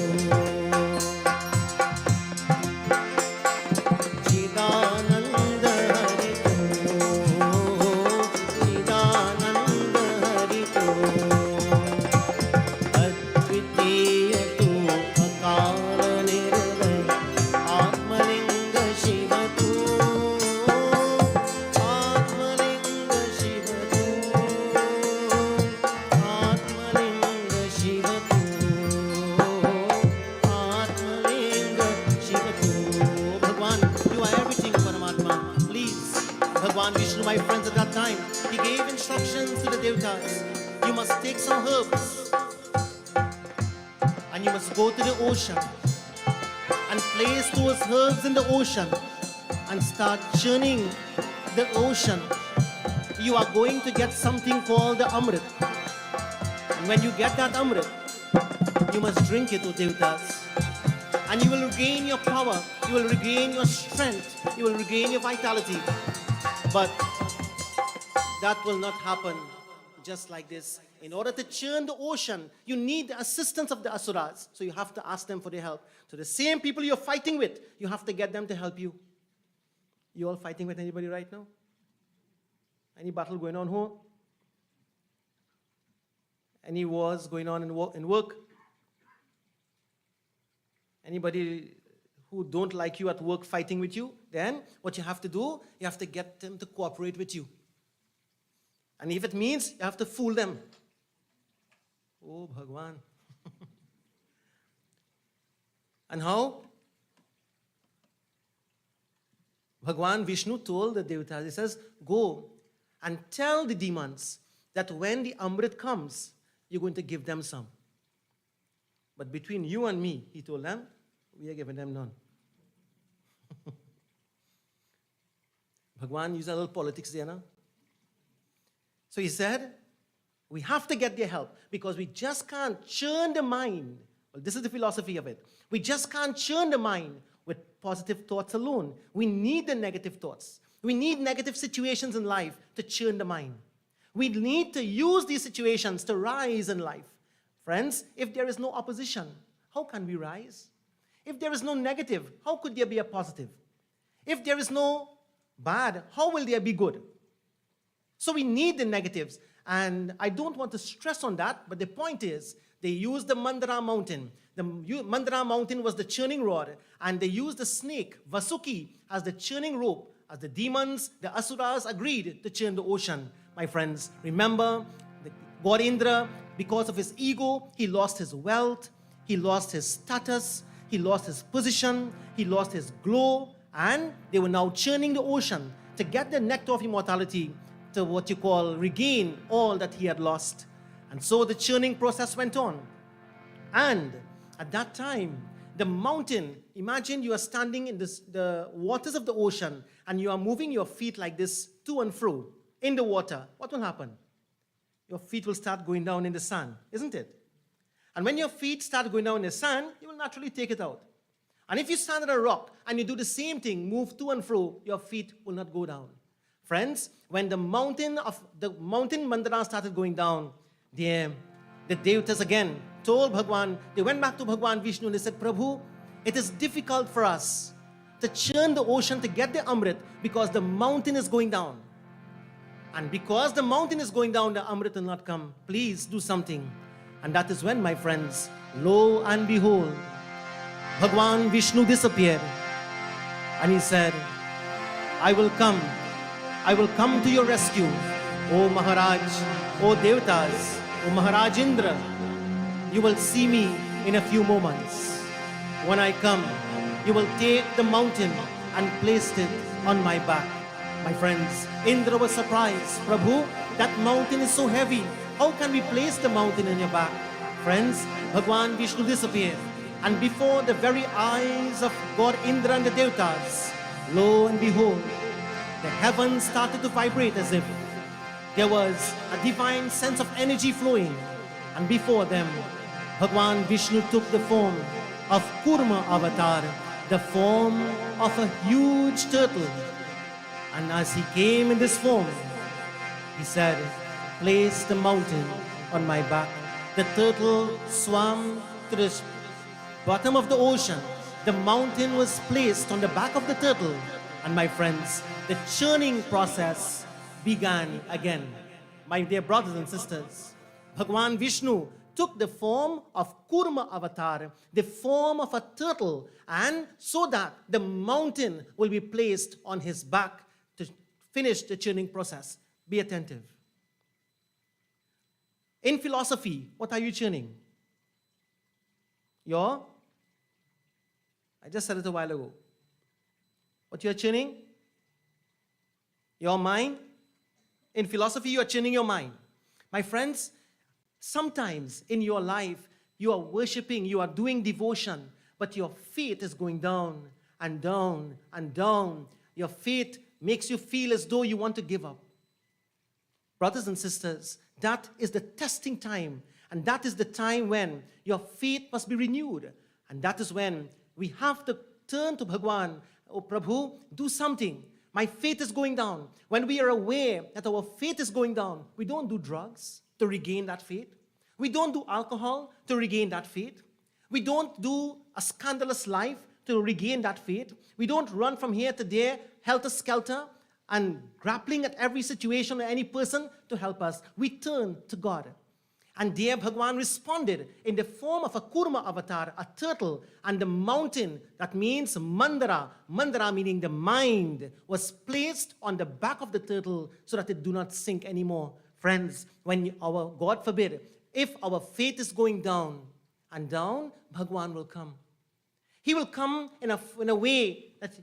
Chidananda Hari Tu, Chidananda Hari Tu, Advitiya Tu, Akala Nirvaya, Atmalinga Shiva Tu, Atmalinga Shiva Tu, Atmalinga Shiva Tu, Atmalinga Shiva Tu. Bhagwan, you are everything, Paramatma. Please, Bhagwan Vishnu, my friends, at that time, he gave instructions to the devatas. You must take some herbs and you must go to the ocean and place those herbs in the ocean and start churning the ocean. You are going to get something called the Amrit. And when you get that Amrit, you must drink it, O Devatas. And you will regain your power, you will regain your strength, you will regain your vitality. But that will not happen just like this. In order to churn the ocean, you need the assistance of the Asuras. So you have to ask them for their help. So the same people you're fighting with, you have to get them to help you. You all fighting with anybody right now? Any battle going on here? Any wars going on in work? Anybody who don't like you at work fighting with you? Then what you have to do, you have to get them to cooperate with you. And if it means you have to fool them. Oh, Bhagwan. And how? Bhagwan Vishnu told the Devatas, he says, go and tell the demons that when the Amrit comes, you're going to give them some. But between you and me, he told them, we are giving them none. Bhagwan used a little politics there, na? So he said, we have to get their help because we just can't churn the mind. Well, this is the philosophy of it. We just can't churn the mind with positive thoughts alone. We need the negative thoughts. We need negative situations in life to churn the mind. We need to use these situations to rise in life. Friends, if there is no opposition, how can we rise? If there is no negative, how could there be a positive? If there is no bad, how will there be good? So we need the negatives. And I don't want to stress on that, but the point is, they used the Mandara mountain. The Mandara mountain was the churning rod, and they used the snake, Vasuki, as the churning rope, as the demons, the Asuras agreed to churn the ocean. My friends, remember, God Indra, because of his ego, he lost his wealth, he lost his status, he lost his position, he lost his glow, and they were now churning the ocean to get the nectar of immortality, to what you call regain all that he had lost. And so the churning process went on. And at that time, the mountain, imagine you are standing in the waters of the ocean and you are moving your feet like this to and fro in the water. What will happen? Your feet will start going down in the sand, isn't it? And when your feet start going down in the sand, you will naturally take it out. And if you stand on a rock and you do the same thing, move to and fro, your feet will not go down. Friends, when the mountain Mandara started going down, the Devatas again told Bhagwan, they went back to Bhagwan Vishnu and they said, Prabhu, it is difficult for us to churn the ocean to get the Amrit because the mountain is going down. And because the mountain is going down, the Amrit will not come. Please do something. And that is when, my friends, lo and behold, Bhagwan Vishnu disappeared. And he said, I will come to your rescue, O Maharaj, O Devatas, O Maharaj Indra. You will see me in a few moments. When I come, you will take the mountain and place it on my back. My friends, Indra was surprised. Prabhu, that mountain is so heavy. How can we place the mountain in your back? Friends, Bhagwan Vishnu disappeared. And before the very eyes of God Indra and the Devatas, lo and behold, the heavens started to vibrate as if there was a divine sense of energy flowing. And before them, Bhagwan Vishnu took the form of Kurma avatar, the form of a huge turtle. And as he came in this form, he said, place the mountain on my back. The turtle swam to the bottom of the ocean. The mountain was placed on the back of the turtle. And my friends, the churning process began again. My dear brothers and sisters, Bhagwan Vishnu took the form of Kurma avatar, the form of a turtle, and so that the mountain will be placed on his back to finish the churning process. Be attentive. In philosophy, what are you churning? I just said it a while ago. What you are churning? Your mind. In philosophy, you are churning your mind. My friends, sometimes in your life, you are worshiping, you are doing devotion, but your faith is going down and down and down. Your faith makes you feel as though you want to give up. Brothers and sisters, that is the testing time. And that is the time when your faith must be renewed. And that is when we have to turn to Bhagwan. Oh, Prabhu, do something. My faith is going down. When we are aware that our faith is going down, we don't do drugs to regain that faith. We don't do alcohol to regain that faith. We don't do a scandalous life to regain that faith. We don't run from here to there, helter-skelter, and grappling at every situation or any person to help us. We turn to God. And there Bhagwan responded in the form of a Kurma avatar, a turtle, and the mountain, that means Mandara, Mandara meaning the mind, was placed on the back of the turtle so that it do not sink anymore. Friends, when our, God forbid, if our faith is going down and down, Bhagwan will come. He will come in a way that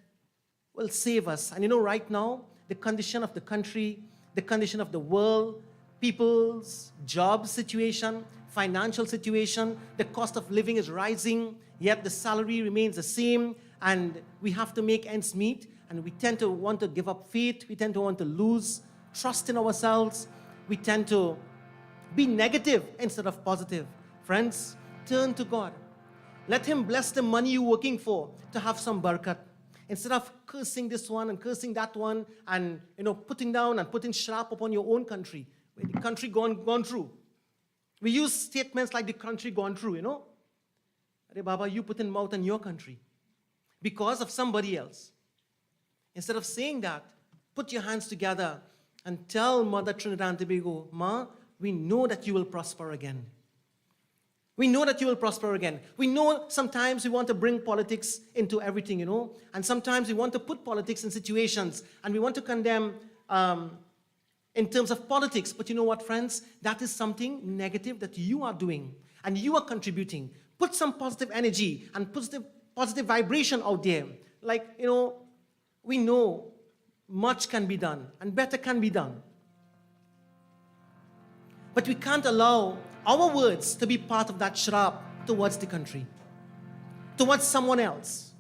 will save us. And you know, right now, the condition of the country, the condition of the world, people's job situation, financial situation, the cost of living is rising, yet the salary remains the same, and we have to make ends meet, and we tend to want to give up faith, we tend to want to lose trust in ourselves. we tend to be negative instead of positive. Friends, turn to God. Let Him bless the money you're working for to have some barakat. Instead of cursing this one and cursing that one and putting down and putting shrap upon your own country, where the country gone through. We use statements like the country gone through, Arey Baba, you put in mouth on your country because of somebody else. Instead of saying that, put your hands together and tell Mother Trinidad and Tobago, Ma, we know that you will prosper again. We know that you will prosper again. We know sometimes we want to bring politics into everything, and sometimes we want to put politics in situations and we want to condemn in terms of politics. But you know what, friends? That is something negative that you are doing and you are contributing. Put some positive energy and positive vibration out there. Like, we know much can be done and better can be done. But we can't allow our words to be part of that shrap towards the country, towards someone else.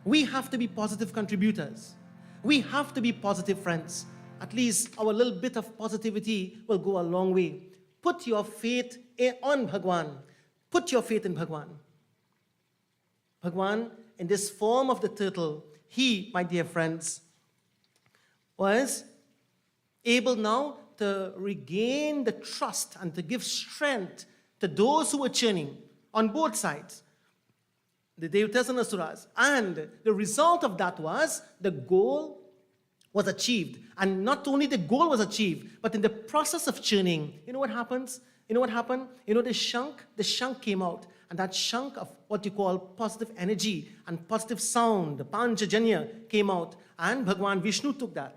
We have to be positive contributors. We have to be positive friends. At least our little bit of positivity will go a long way. Put your faith on Bhagwan. Put your faith in Bhagwan. Bhagwan, in this form of the turtle, he, my dear friends, was able now to regain the trust and to give strength to those who were churning on both sides, the Devatas and Asuras. And the result of that was the goal was achieved. And not only the goal was achieved, but in the process of churning, you know what happens? You know what happened? The shank came out. And that chunk of what you call positive energy and positive sound, the Panchajanya, came out. And Bhagwan Vishnu took that.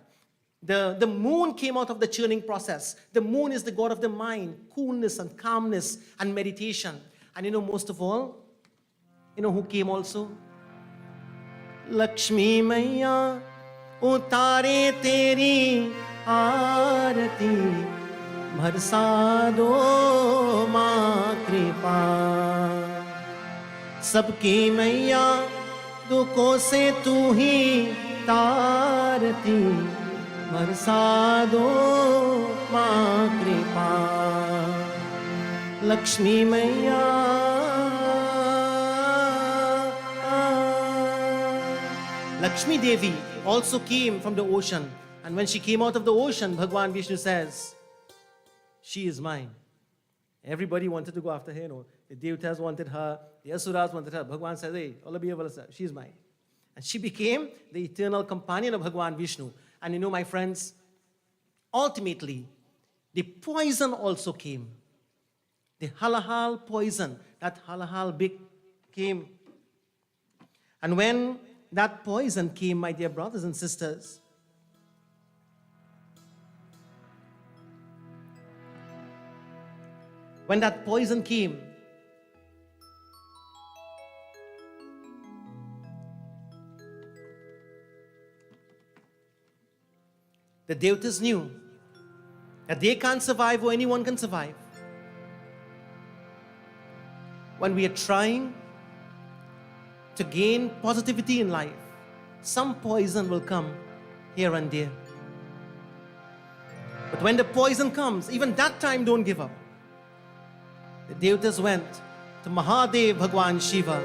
The moon came out of the churning process. The moon is the god of the mind, coolness and calmness and meditation. And most of all, who came also? Lakshmi Maiya utare teri aarati bharsa do ma kripa sabki Maiya dukho se tu hi tarati बरसा दो माँ कृपा लक्ष्मी मैया Lakshmi Devi also came from the ocean, and when she came out of the ocean, Bhagwan Vishnu says, she is mine. Everybody wanted to go after her, the Devatas wanted her, the Asuras wanted her. Bhagwan says, hey, she is mine. And she became the eternal companion of Bhagwan Vishnu. And my friends, ultimately, the poison also came. The halahal poison, that halahal big came. And when that poison came, my dear brothers and sisters, when that poison came, the Devatas knew that they can't survive or anyone can survive. When we are trying to gain positivity in life, some poison will come here and there. But when the poison comes, even that time don't give up. The Devatas went to Mahadev Bhagwan Shiva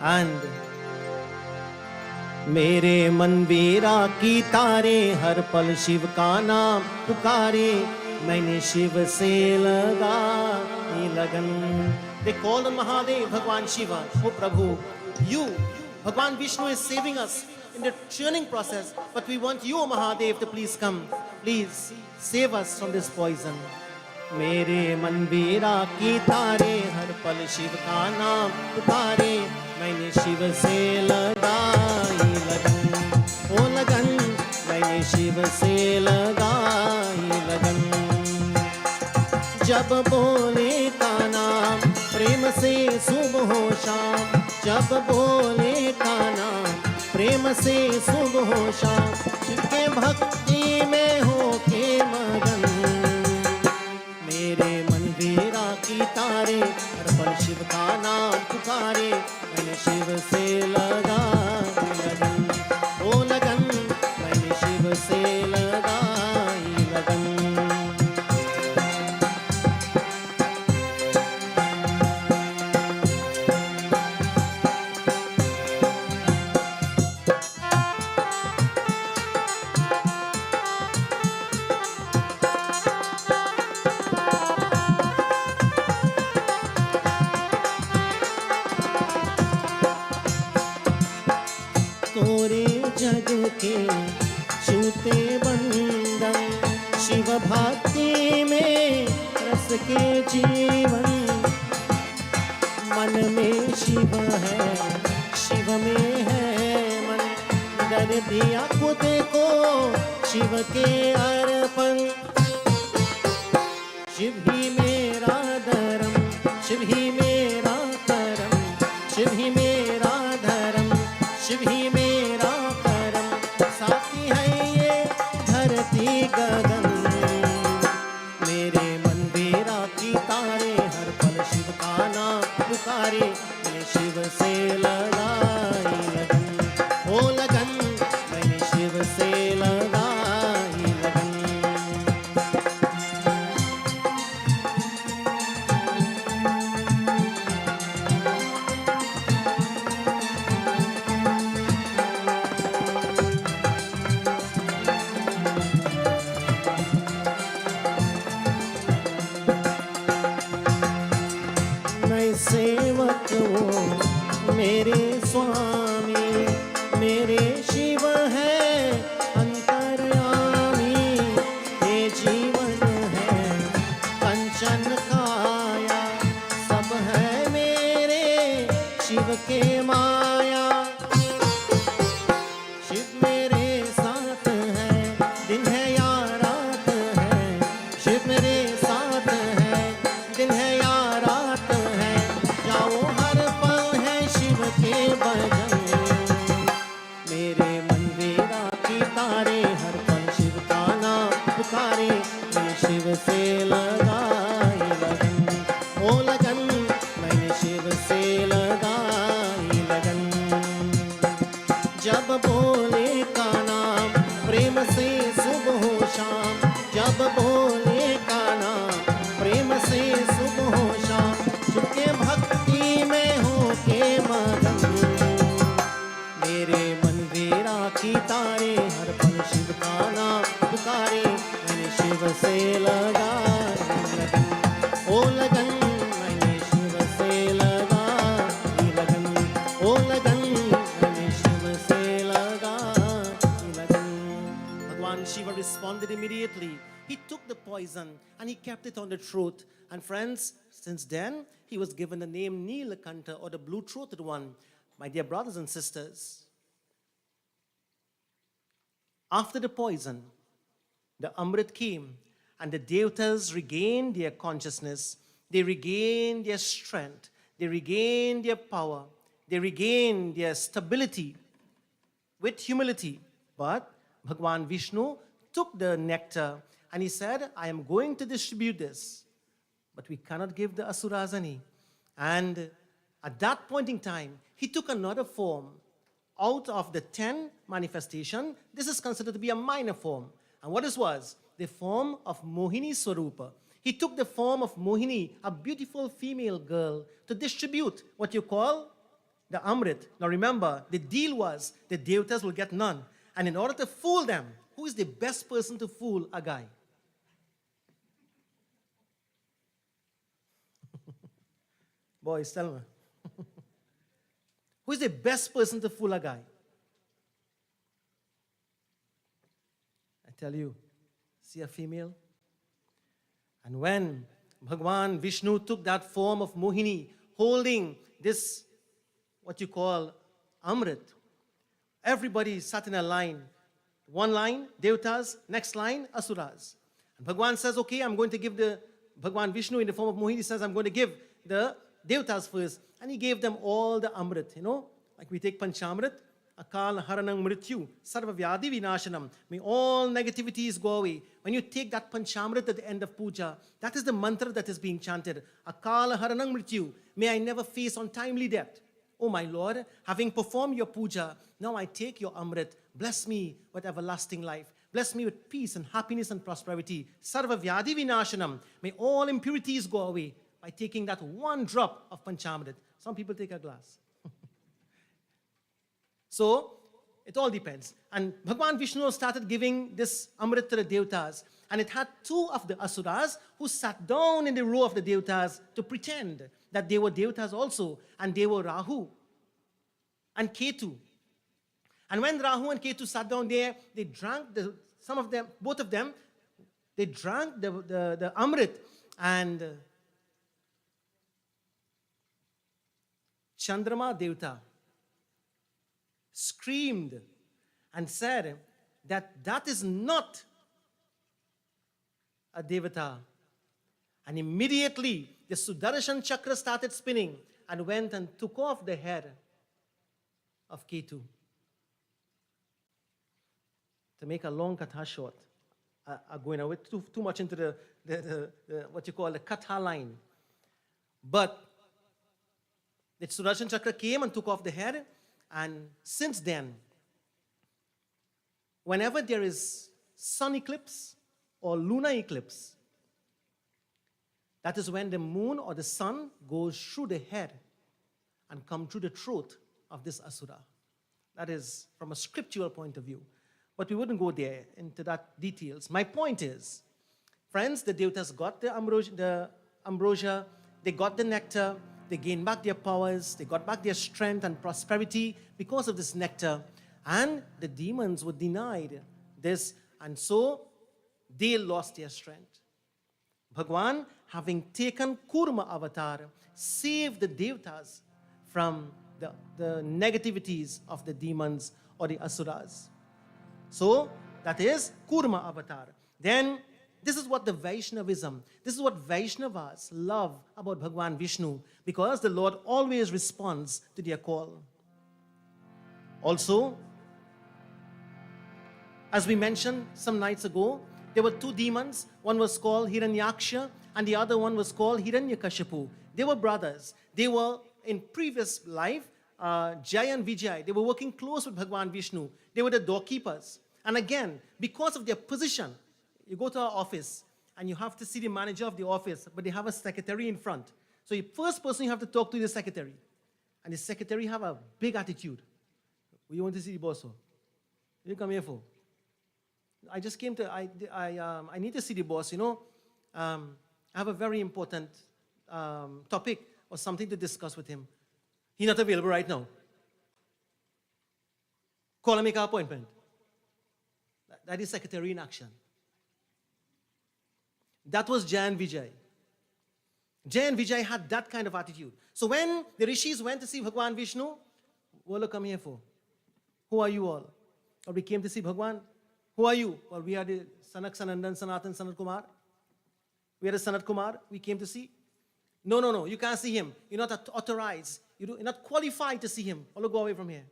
and मेरे मनवीरा की तारे हर पल शिव का नाम पुकारे मैंने शिव से लगाई लगन. They called on Mahadev, Bhagwan Shiva, oh Prabhu, you, Bhagwan Vishnu is saving us in the churning process, but we want you, Mahadev, to please come. Please save us from this poison. मेरे मनवीरा की तारे हर पल शिव का नाम पुकारे मैंने शिव से लगाई लगन. ओ लगन मैंने शिव से लगाई लगन. जब बोले का नाम प्रेम से सुबह हो शाम. जब बोले का नाम प्रेम से सुबह हो शाम. शिव के भक्ति में हो के मगन. मेरे मनवीरा की तारे हर पल शिव का नाम पुकारे मैंने शिव से लगाई लगन. ओ लगन मैंने शिव से लगाई लगन. के जीवन, मन में शिव है, शिव में है मन। दर्दिया को देखो शिव के अर्पण, शिव ही मेरा धर्म, शिव ही मेरा करम, शिव ही मेरा धर्म, शिव ही मेरा करम। साथी है ये धरती गगन, मेरे मंदिरा की तारे हर पल शिव का नाम पुकारे। मैंने शिव से लगाई लगन, ओ लगन, मैंने शिव से लगाई लगन। सेवक वो मेरे स्वामी, मेरे शिव है अंतर्यामी। ये जीवन है कंचन काया, सब है मेरे शिव के माया। शिव मेरे साथ है, दिन है या रात है, शिव मेरे साथ है, दिन है या रात है। हर पल है शिव के भजन, मेरे मंदिरा की तारे हर पल शिव का नाम पुकारे। मैंने शिव से लगाई लगन, ओ लगन, मैंने शिव से लगाई लगन। जब भोले का नाम प्रेम से सुबह हो शाम, जब भोले का नाम प्रेम से सुबह हो शाम। चुके भक्ति में हो के मगन, मेरे मंदिरा की तारे हर पल शिव का नाम पुकारे। मैंने शिव से लगाई लगन, ओ लगन, मैंने शिव से लगाई लगन, ओ लगन, मैंने शिव से लगाई लगन। Bhagwan Shiva responded immediately. He took the poison and he kept it on the throat. And friends, since then, he was given the name Neelakanta, or the blue-throated one. My dear brothers and sisters, after the poison, the Amrit came, and the Devatas regained their consciousness, they regained their strength, they regained their power, they regained their stability with humility. But Bhagwan Vishnu took the nectar and he said, I am going to distribute this, but we cannot give the Asuras any. And at that point in time, he took another form out of the 10 manifestation. This is considered to be a minor form. And what this was? The form of Mohini Swarupa. He took the form of Mohini, a beautiful female girl, to distribute what you call the Amrit. Now remember, the deal was the Devatas will get none. And in order to fool them, who is the best person to fool a guy? Boys, tell me. Who is the best person to fool a guy? I tell you, see a female? And when Bhagwan Vishnu took that form of Mohini, holding this, what you call Amrit, everybody sat in a line. One line, Devatas, next line, Asuras. And Bhagwan says, okay, I'm going to give the, Bhagwan Vishnu in the form of Mohini says, I'm going to give the Devatas first. And he gave them all the Amrit, you know, like we take Panchamrit, Akal Haranang Mrityu, Sarva Vyadi Vinashanam. May all negativities go away. When you take that Panchamrit at the end of puja, that is the mantra that is being chanted. Akal Haranang Mrityu. May I never face untimely death. Oh my Lord, having performed your puja, now I take your Amrit. Bless me with everlasting life. Bless me with peace and happiness and prosperity. Sarva Vyadi Vinashanam. May all impurities go away by taking that one drop of Panchamrit. Some people take a glass. So, it all depends. And Bhagwan Vishnu started giving this Amrit to the Devatas. And it had two of the Asuras who sat down in the row of the Devatas to pretend that they were Devatas also. And they were Rahu and Ketu. And when Rahu and Ketu sat down there, they drank, both of them, they drank the Amrit. And Chandrama Devta screamed and said that that is not a Devata. And immediately the Sudarshan Chakra started spinning and went and took off the head of Ketu. To make a long katha short, going away too much into the what you call the katha line. But the Sudarshan Chakra came and took off the head, and since then, whenever there is sun eclipse or lunar eclipse, that is when the moon or the sun goes through the head and come through the throat of this asura. That is from a scriptural point of view. But we wouldn't go there into that details. My point is, friends, the Devatas got the ambrosia, they got the nectar, they gained back their powers, they got back their strength and prosperity because of this nectar. And the demons were denied this, and so they lost their strength. Bhagwan, having taken Kurma avatar, saved the Devatas from the negativities of the demons or the asuras. So, that is Kurma avatar. Then, this is what the Vaishnavism, this is what Vaishnavas love about Bhagwan Vishnu, because the Lord always responds to their call. Also, as we mentioned some nights ago, there were two demons. One was called Hiranyaksha and the other one was called Hiranyakashipu. They were brothers. They were, in previous life, Jai and Vijay, they were working close with Bhagwan Vishnu. They were the doorkeepers. And again, because of their position, you go to our office and you have to see the manager of the office, but they have a secretary in front. So the first person you have to talk to is the secretary. And the secretary have a big attitude. What you want to see the boss for? What you come here for? I just came to, I need to see the boss, you know. I have a very important topic or something to discuss with him. He's not available right now. Call and make an appointment. That is secretary in action. That was Jai and Vijay. Jai and Vijay had that kind of attitude. So when the rishis went to see Bhagwan Vishnu, what do you come here for? Who are you all? Or we came to see Bhagwan. Who are you? Well, we are the Sanak, Sanandan, Sanatan, Sanat Kumar. We are the Sanat Kumar we came to see. No, you can't see him. You're not authorized. You're not qualified to see him. All go away from here.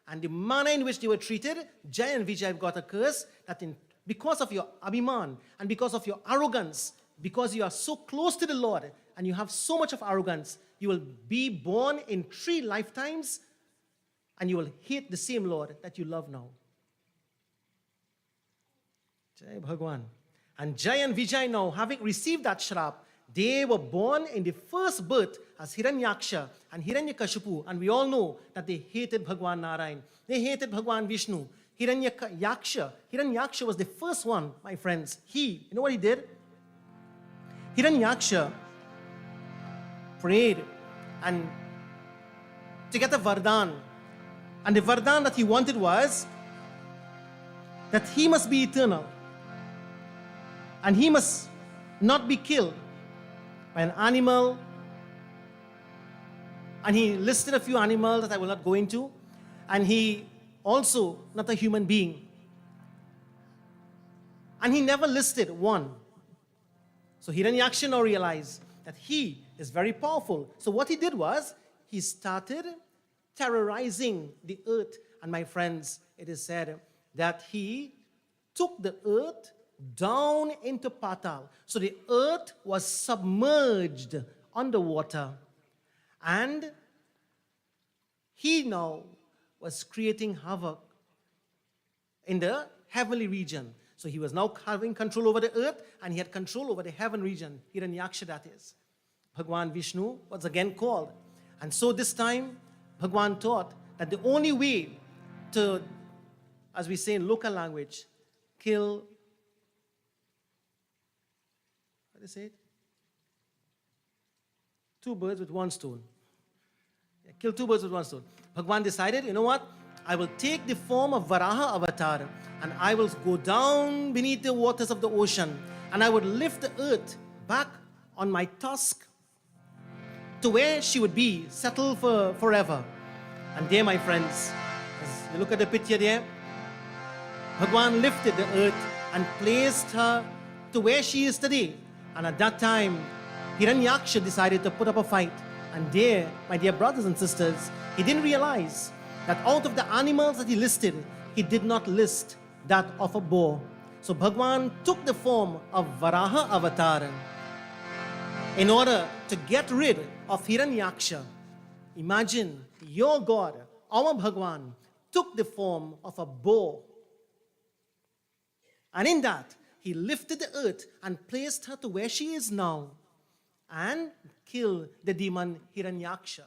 And the manner in which they were treated, Jai and Vijay got a curse that because of your abhiman and because of your arrogance, because you are so close to the Lord and you have so much of arrogance, you will be born in 3 lifetimes and you will hate the same Lord that you love now. Jai Bhagwan. And Jai and Vijay now, having received that shrap, they were born in the first birth as Hiranyaksha and Hiranyakashipu, and we all know that they hated Bhagwan Narayan. They hated Bhagwan Vishnu. Hiranyaksha was the first one, my friends. You know what he did? Hiranyaksha prayed and to get a Vardhan. And the Vardhan that he wanted was that he must be eternal. And he must not be killed by an animal. And he listed a few animals that I will not go into. And he also not a human being. And he never listed one. So Hiranyaksha now realized that he is very powerful. So what he did was, he started terrorizing the earth. And my friends, it is said that he took the earth down into Patal. So the earth was submerged underwater. And he now was creating havoc in the heavenly region. So he was now having control over the earth and he had control over the heaven region. Hiranyaksha, that is. Bhagwan Vishnu was again called. And so this time, Bhagwan taught that the only way to, as we say in local language, kill, how do you say it? 2 birds with 1 stone. Kill 2 birds with 1 stone. Bhagwan decided, you know what? I will take the form of Varaha avatar and I will go down beneath the waters of the ocean and I would lift the earth back on my tusk to where she would be settled for forever. And there, my friends, as you look at the picture there, Bhagwan lifted the earth and placed her to where she is today. And at that time, Hiranyaksha decided to put up a fight. And there, my dear brothers and sisters, he didn't realize that out of the animals that he listed, he did not list that of a boar. So Bhagwan took the form of Varaha avatar in order to get rid of Hiranyaksha. Imagine your God, our Bhagwan, took the form of a boar. And in that, he lifted the earth and placed her to where she is now and killed the demon Hiranyaksha.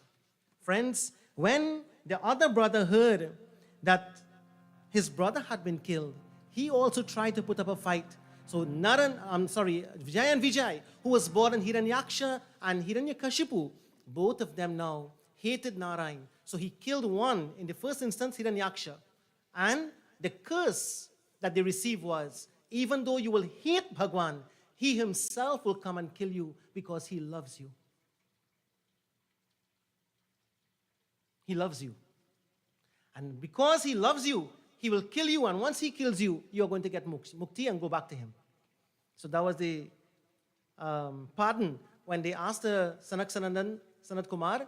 Friends, when the other brother heard that his brother had been killed, he also tried to put up a fight. So Vijay and Vijay, who was born in Hiranyaksha and Hiranyakashipu, both of them now hated Narayan. So he killed one, in the first instance, Hiranyaksha. And the curse that they received was, even though you will hate Bhagwan, he himself will come and kill you because he loves you. He loves you. And because he loves you, he will kill you. And once he kills you, you are going to get mukti and go back to him. So that was the pardon when they asked Sanat Kumar,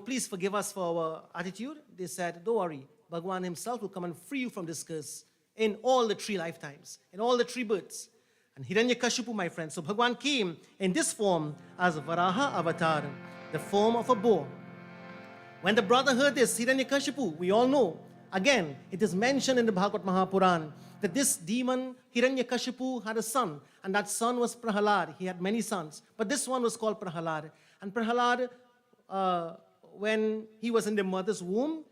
please forgive us for our attitude. They said, don't worry, Bhagwan himself will come and free you from this curse in all the 3 lifetimes, in all the 3 births. And Hiranyakashipu, my friend, so Bhagwan came in this form as Varaha avatar, the form of a boar. When the brother heard this, Hiranyakashipu, we all know, again, it is mentioned in the Bhagavad Mahapuran that this demon Hiranyakashipu had a son, and that son was Prahalad. He had many sons, but this one was called Prahalad. And Prahalad, when he was in the mother's womb,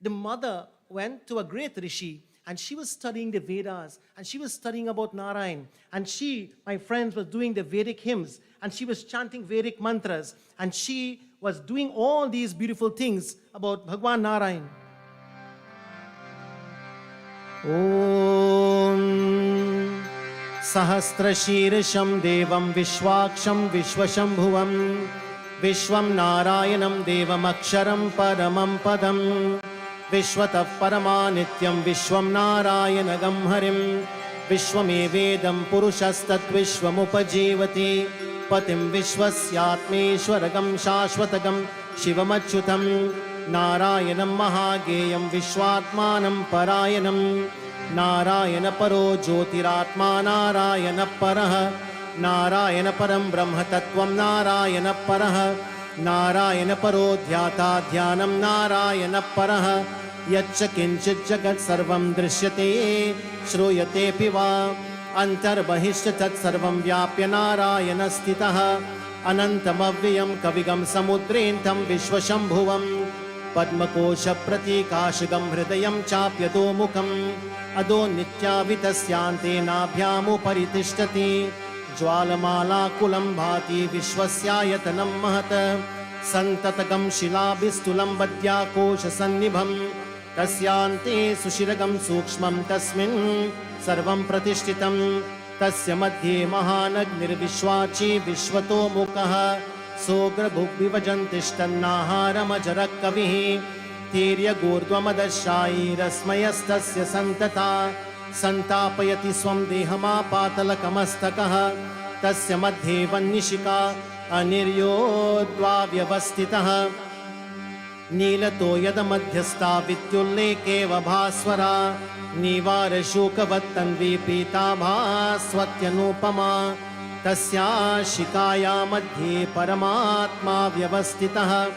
the mother went to a great rishi, and she was studying the Vedas, and she was studying about Narayan. And she, my friends, was doing the Vedic hymns, and she was chanting Vedic mantras, and she was doing all these beautiful things about Bhagwan Narayan. Om Sahasrashirisham Devam Vishwaksham Vishwashambhuvam Vishwam Narayanam Devam Aksharam Paramam Padam Vishwatav Paramanityam Vishwam Narayanagam Harim Vishwamevedam Purushastat Vishwamupajivati Patim Vishwasyatmeshwaragam Shashvatagam Shivamachyutam Narayanam Mahageyam Vishwatmanam Parayanam Narayana Paro Jyotiratma Narayana Paraha Narayana Param Brahma Tattvam Narayana Paraha Narayana Paro Dhyata Dhyanam Narayana Paraha Yaccha Kinchit Jagat Sarvam Drishyate Shruyate Piva Antar Bahishta Tat Sarvam Vyapya Narayana Stitaha Anantamavyam Kavigam Samudrentam Vishwashambhuvam Padmakosha Pratikashagam Hridayam Chapyato Mukam Ado Nityavitasyante Nabhyamu Paritishthati Jwalamala Kulam Bhati Vishwasyayatanam Mahata Santatagam Shilabhistulam Badhyakosha Sannibham Tasyante Sushiragam Sukshmam Tasmin Sarvam Pratishtitam Tasya Madhye Mahanagnir Vishwachi Vishwato Mukaha Sogra Bhukvivajantishtannaharam Ajarakkavihi Tirya Gurdvamadashai Rasmayastasya Santata Santapayati Swam Dehama Patalakamastakah Tasya Madhye Vannishika Aniryodva Vyavastitaha Nilato Yada Madhyasta Vityullekeva Bhaswara Nivara Shukavattanvi Pitabha Swatyanupama Tasya Shikaya Madhye Paramatma Vyavastitaha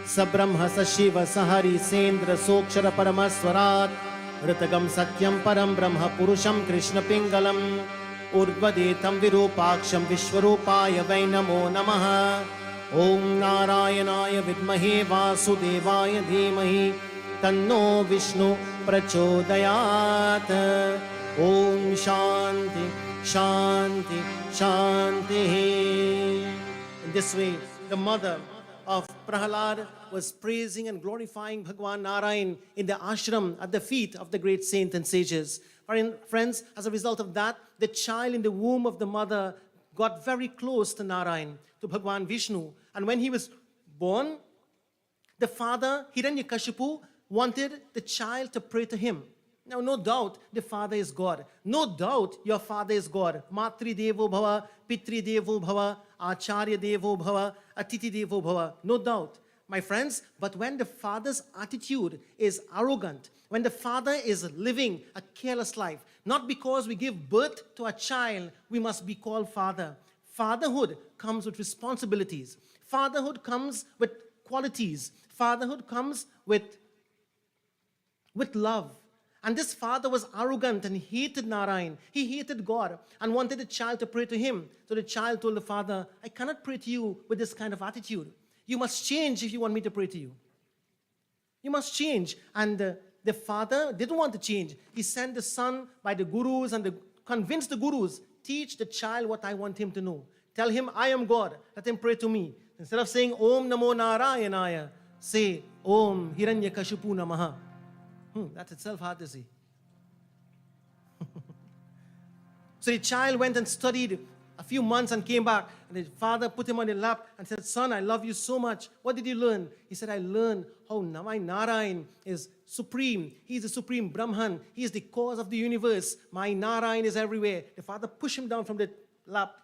Sabrahma Sashiva Sahari Sendra Sokshara Paramaswarat Ritagam Satyam Param Brahma Purusham Krishna Pingalam Urdvadetam Virupaksham Vishwarupaya Vainamo Namaha Om Narayanaya Vidmahe Vasudevaya Dhimahi Tanno Vishnu Prachodayat Om Shanti Shanti Shanti. In this way, the mother of Prahalad was praising and glorifying Bhagwan Narayan in the ashram at the feet of the great saints and sages. Friends, as a result of that, the child in the womb of the mother got very close to Narayan, to Bhagwan Vishnu. And when he was born, the father, Hiranyakashipu, wanted the child to pray to him. Now, no doubt the father is God. No doubt your father is God. Matri Devo Bhava, Pitri Devo Bhava, Acharya Devo Bhava, Atiti Devo Bhava. No doubt, my friends. But when the father's attitude is arrogant, when the father is living a careless life, not because we give birth to a child, we must be called father. Fatherhood comes with responsibilities. Fatherhood comes with qualities. Fatherhood comes with love. And this father was arrogant and hated Narayan. He hated God and wanted the child to pray to him. So the child told the father, I cannot pray to you with this kind of attitude. You must change if you want me to pray to you. You must change. And the father didn't want to change. He sent the son by the gurus and convinced the gurus, teach the child what I want him to know. Tell him, I am God. Let him pray to me. Instead of saying, Om Namo Narayanaya, say, Om Hiranyakashipu Namaha. That's itself hard to see. So the child went and studied a few months and came back. And the father put him on the lap and said, son, I love you so much. What did you learn? He said, I learned how my Narayan is supreme. He is the supreme Brahman. He is the cause of the universe. My Narayan is everywhere. The father pushed him down from the lap.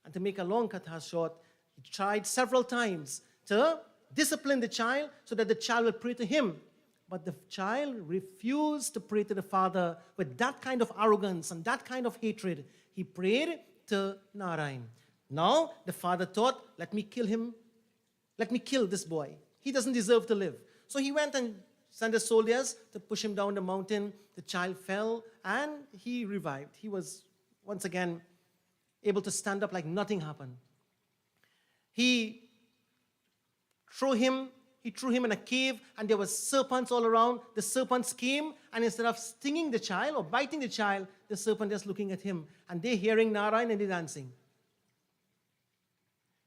And to make a long katha short, he tried several times to discipline the child so that the child will pray to him. But the child refused to pray to the father with that kind of arrogance and that kind of hatred. He prayed to Narayan. Now the father thought, let me kill him. Let me kill this boy. He doesn't deserve to live. So he went and sent the soldiers to push him down the mountain. The child fell and he revived. He was once again able to stand up like nothing happened. He threw him in a cave, and there were serpents all around. The serpents came, and instead of stinging the child or biting the child, the serpent just looking at him, and they hearing Narayan and they dancing.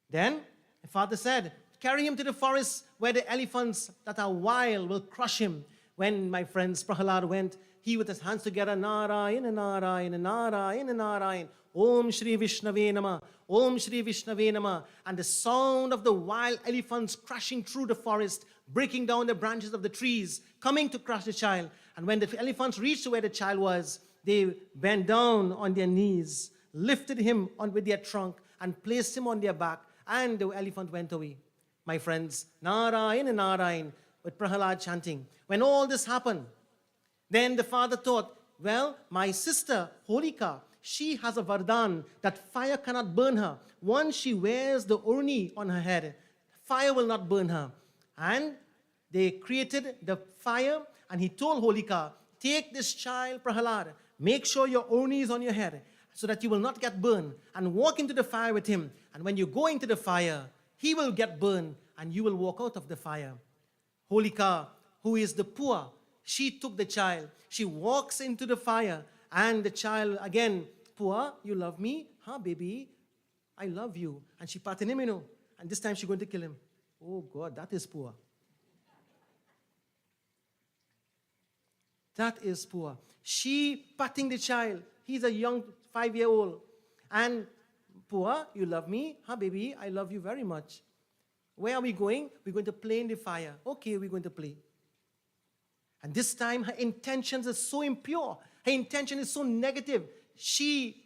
Then the father said, carry him to the forest where the elephants that are wild will crush him. When my friends Prahalad went, he with his hands together, Narayan, Narayan, Narayan, Narayan, Om Shri Vishnave Nama, Om Shri Vishnave Nama, and the sound of the wild elephants crashing through the forest, breaking down the branches of the trees, coming to crush the child. And when the elephants reached to where the child was, they bent down on their knees, lifted him on with their trunk, and placed him on their back, and the elephant went away. My friends, Narayan and Narayan, with Prahalad chanting. When all this happened, then the father thought, well, my sister, Holika, she has a vardhan that fire cannot burn her. Once she wears the urni on her head, fire will not burn her. And they created the fire, and he told Holika, take this child, Prahalad, make sure your urni is on your head so that you will not get burned, and walk into the fire with him. And when you go into the fire, he will get burned, and you will walk out of the fire. Holika, who is the poor, she took the child. She walks into the fire, and the child again, Pua, you love me? Huh, baby? I love you. And she patted him, and this time she's going to kill him. Oh, God, that is Pua. That is Pua. She patting the child. He's a young 5-year-old. And Pua, you love me? Huh, baby? I love you very much. Where are we going? We're going to play in the fire. Okay, we're going to play. And this time, her intentions are so impure. Her intention is so negative. She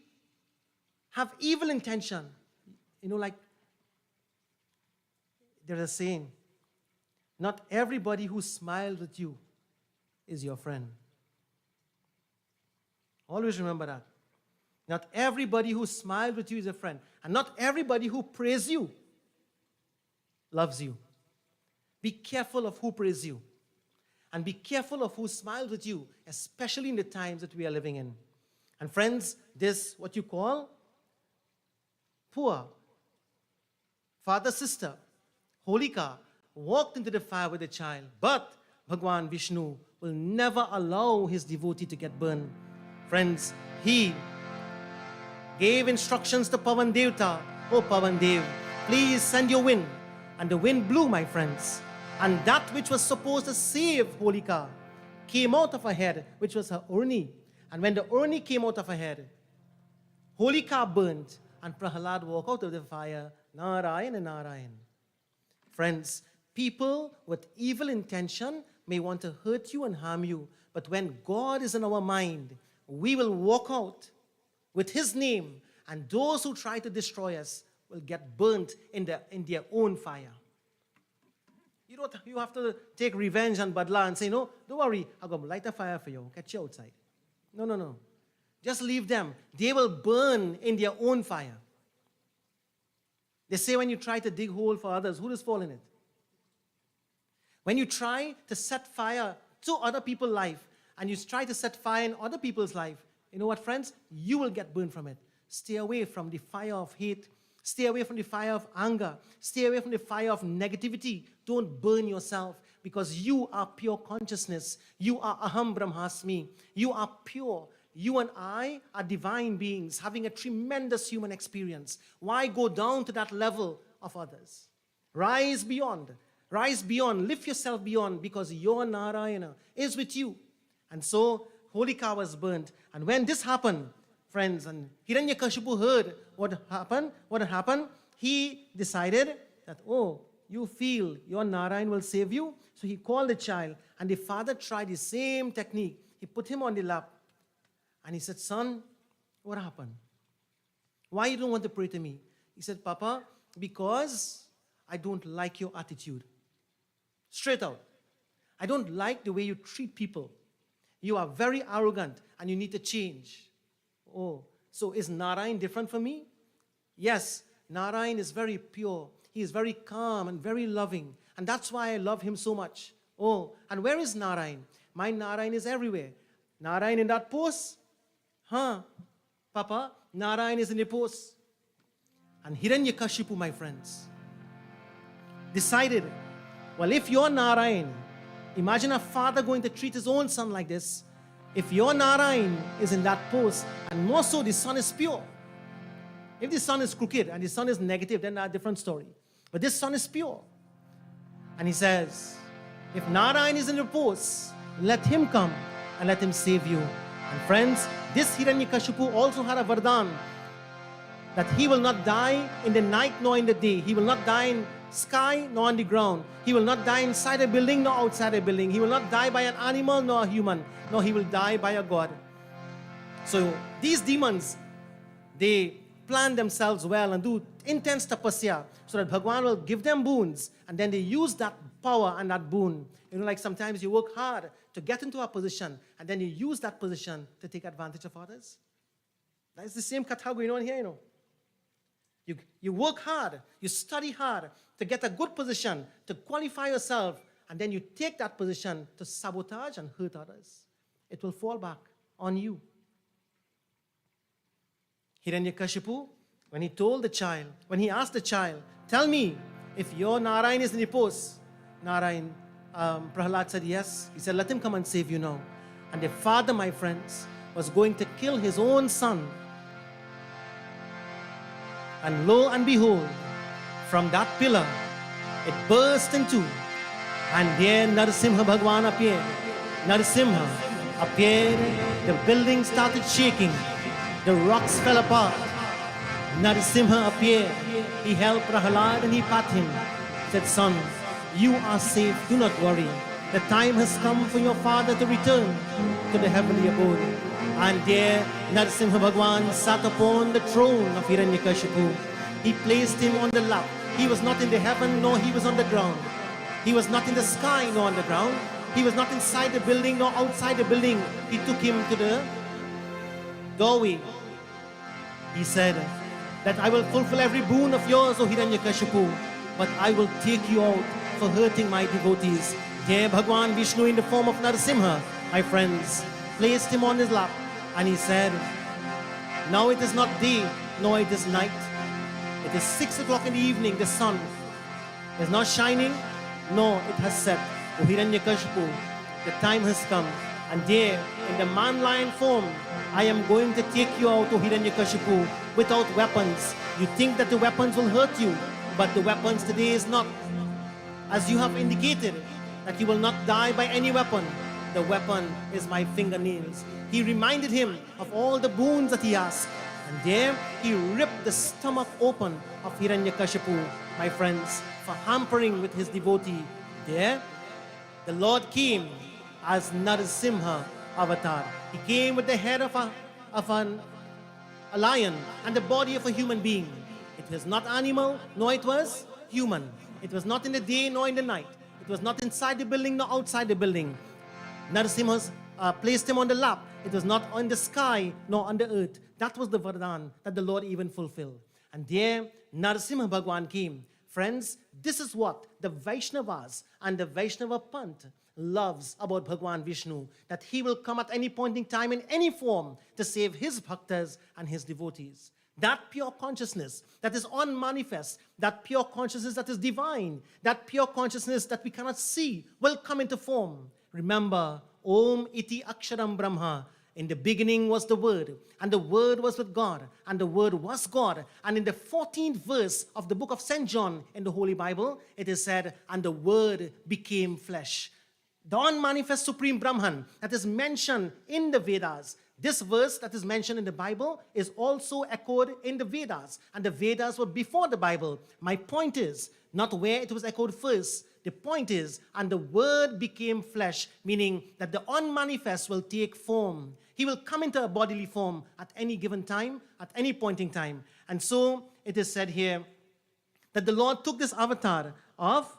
have evil intention. Like there's a saying, not everybody who smiles with you is your friend. Always remember that. Not everybody who smiles with you is a friend. And not everybody who praises you loves you. Be careful of who praises you. And be careful of who smiles with you, especially in the times that we are living in. And friends, this, what you call poor father, sister, Holika, walked into the fire with the child. But Bhagwan Vishnu will never allow his devotee to get burned. Friends, he gave instructions to Pavan Devta. Oh, Pavan Dev, please send your wind. And the wind blew, my friends. And that which was supposed to save Holika came out of her head, which was her urni. And when the urni came out of her head, Holika burned, and Prahalad walk out of the fire, Narayana, Narayana. Friends, people with evil intention may want to hurt you and harm you, but when God is in our mind, we will walk out with His name, and those who try to destroy us will get burnt in their own fire. You have to take revenge and badla and say, no, don't worry, I'm going to light a fire for you, catch you outside. No. Just leave them. They will burn in their own fire. They say when you try to dig hole for others, who does fall in it? When you try to set fire to other people's life, and you try to set fire in other people's life, you know what, friends? You will get burned from it. Stay away from the fire of hate. Stay away from the fire of anger. Stay away from the fire of negativity. Don't burn yourself, because you are pure consciousness. You are Aham Brahmasmi. You are pure. You and I are divine beings having a tremendous human experience. Why go down to that level of others? Rise beyond. Rise beyond. Lift yourself beyond, because your Narayana is with you. And so, Holika was burnt. And when this happened, friends, and Hiranyakashipu heard what happened, he decided that, oh, you feel your Narayan will save you. So he called the child, and the father tried the same technique. He put him on the lap, and he said, son, what happened? Why you don't want to pray to me? He said, Papa, because I don't like your attitude. Straight out. I don't like the way you treat people. You are very arrogant, and you need to change. Oh, so is Narayan different from me? Yes, Narayan is very pure. He is very calm and very loving. And that's why I love him so much. Oh, and where is Narayan? My Narayan is everywhere. Narayan in that post? Papa, Narayan is in the post. And Hiranyakashipu, my friends, decided, well, if you're Narayan, imagine a father going to treat his own son like this. If your Narayan is in that post, and more so the son is pure. If the son is crooked and the son is negative, then that's a different story. But this son is pure. And he says, if Narayan is in the post, let him come and let him save you. And friends, this Hiranyakashipu also had a vardhan that he will not die in the night nor in the day. He will not die in sky nor on the ground. He will not die inside a building nor outside a building. He will not die by an animal nor a human, nor he will die by a god. So these demons, they plan themselves well and do intense tapasya so that Bhagwan will give them boons, and then they use that power and that boon. You know, like sometimes you work hard to get into a position, and then you use that position to take advantage of others. That is the same katha going on here, you know. You work hard, you study hard to get a good position, to qualify yourself, and then you take that position to sabotage and hurt others. It will fall back on you. Hiranyakashipu, when he asked the child, tell me, if your Narayan is in the post, Prahalad said yes. He said, let him come and save you now. And the father, my friends, was going to kill his own son. And lo and behold, from that pillar, it burst in two. And there Narasimha Bhagwan appeared. Narasimha appeared. The building started shaking. The rocks fell apart. Narasimha appeared. He held Prahalad and he patted him. He said, son, you are safe. Do not worry. The time has come for your father to return to the heavenly abode. And there Narasimha Bhagwan sat upon the throne of Hiranyakashipu. He placed him on the lap. He was not in the heaven, nor he was on the ground. He was not in the sky, nor on the ground. He was not inside the building, nor outside the building. He took him to the doorway. He said that I will fulfill every boon of yours, O Hiranyakashipu, but I will take you out for hurting my devotees. There Bhagwan Vishnu in the form of Narasimha, my friends, placed him on his lap, and he said, now it is not day, nor it is night. It is 6 o'clock in the evening. The sun is not shining, nor it has set. O Hiranyakashipu, the time has come. And there, in the man-lion form, I am going to take you out, O Hiranyakashipu, without weapons. You think that the weapons will hurt you, but the weapons today is not. As you have indicated, that you will not die by any weapon. The weapon is my fingernails. He reminded him of all the boons that he asked. And there he ripped the stomach open of Hiranyakashipu, my friends, for hampering with his devotee. There, the Lord came as Narasimha avatar. He came with the head of a lion and the body of a human being. It was not animal, nor it was human. It was not in the day nor in the night. It was not inside the building nor outside the building. Narasimha placed him on the lap. It was not on the sky nor on the earth. That was the Vardhan that the Lord even fulfilled. And there Narasimha Bhagwan came. Friends, this is what the Vaishnavas and the Vaishnava Panth loves about Bhagwan Vishnu, that he will come at any point in time in any form to save his bhaktas and his devotees. That pure consciousness that is unmanifest, that pure consciousness that is divine, that pure consciousness that we cannot see will come into form. Remember, Om iti aksharam brahma. In the beginning was the Word, and the Word was with God, and the Word was God. And in the 14th verse of the book of St. John in the Holy Bible, it is said, and the Word became flesh. The unmanifest Supreme Brahman that is mentioned in the Vedas, this verse that is mentioned in the Bible is also echoed in the Vedas, and the Vedas were before the Bible. My point is, not where it was echoed first. The point is, and the Word became flesh, meaning that the unmanifest will take form. He will come into a bodily form at any given time, at any point in time. And so it is said here that the Lord took this avatar of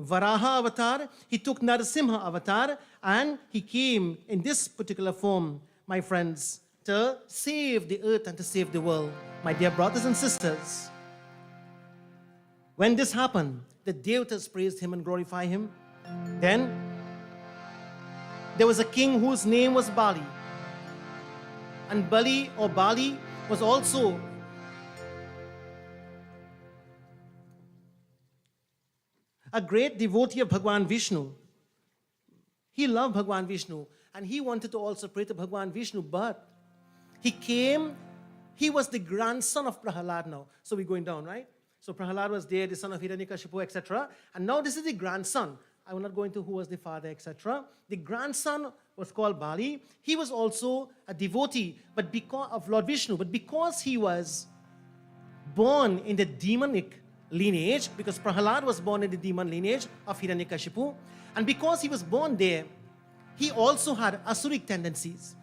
Varaha avatar, he took Narasimha avatar, and he came in this particular form, my friends, to save the earth and to save the world. My dear brothers and sisters, when this happened, the Devatas praised him and glorified him. Then there was a king whose name was Bali. And Bali or Bali was also a great devotee of Bhagwan Vishnu. He loved Bhagwan Vishnu and he wanted to also pray to Bhagwan Vishnu, but he was the grandson of Prahalad now. So we're going down, right? So Prahalad was there, the son of Hiranyakashipu, etc. And now this is the grandson. I will not go into who was the father, etc. The grandson was called Bali. He was also a devotee but because of Lord Vishnu. But because he was born in the demonic lineage, because Prahalad was born in the demon lineage of Hiranyakashipu, and because he was born there, he also had asuric tendencies.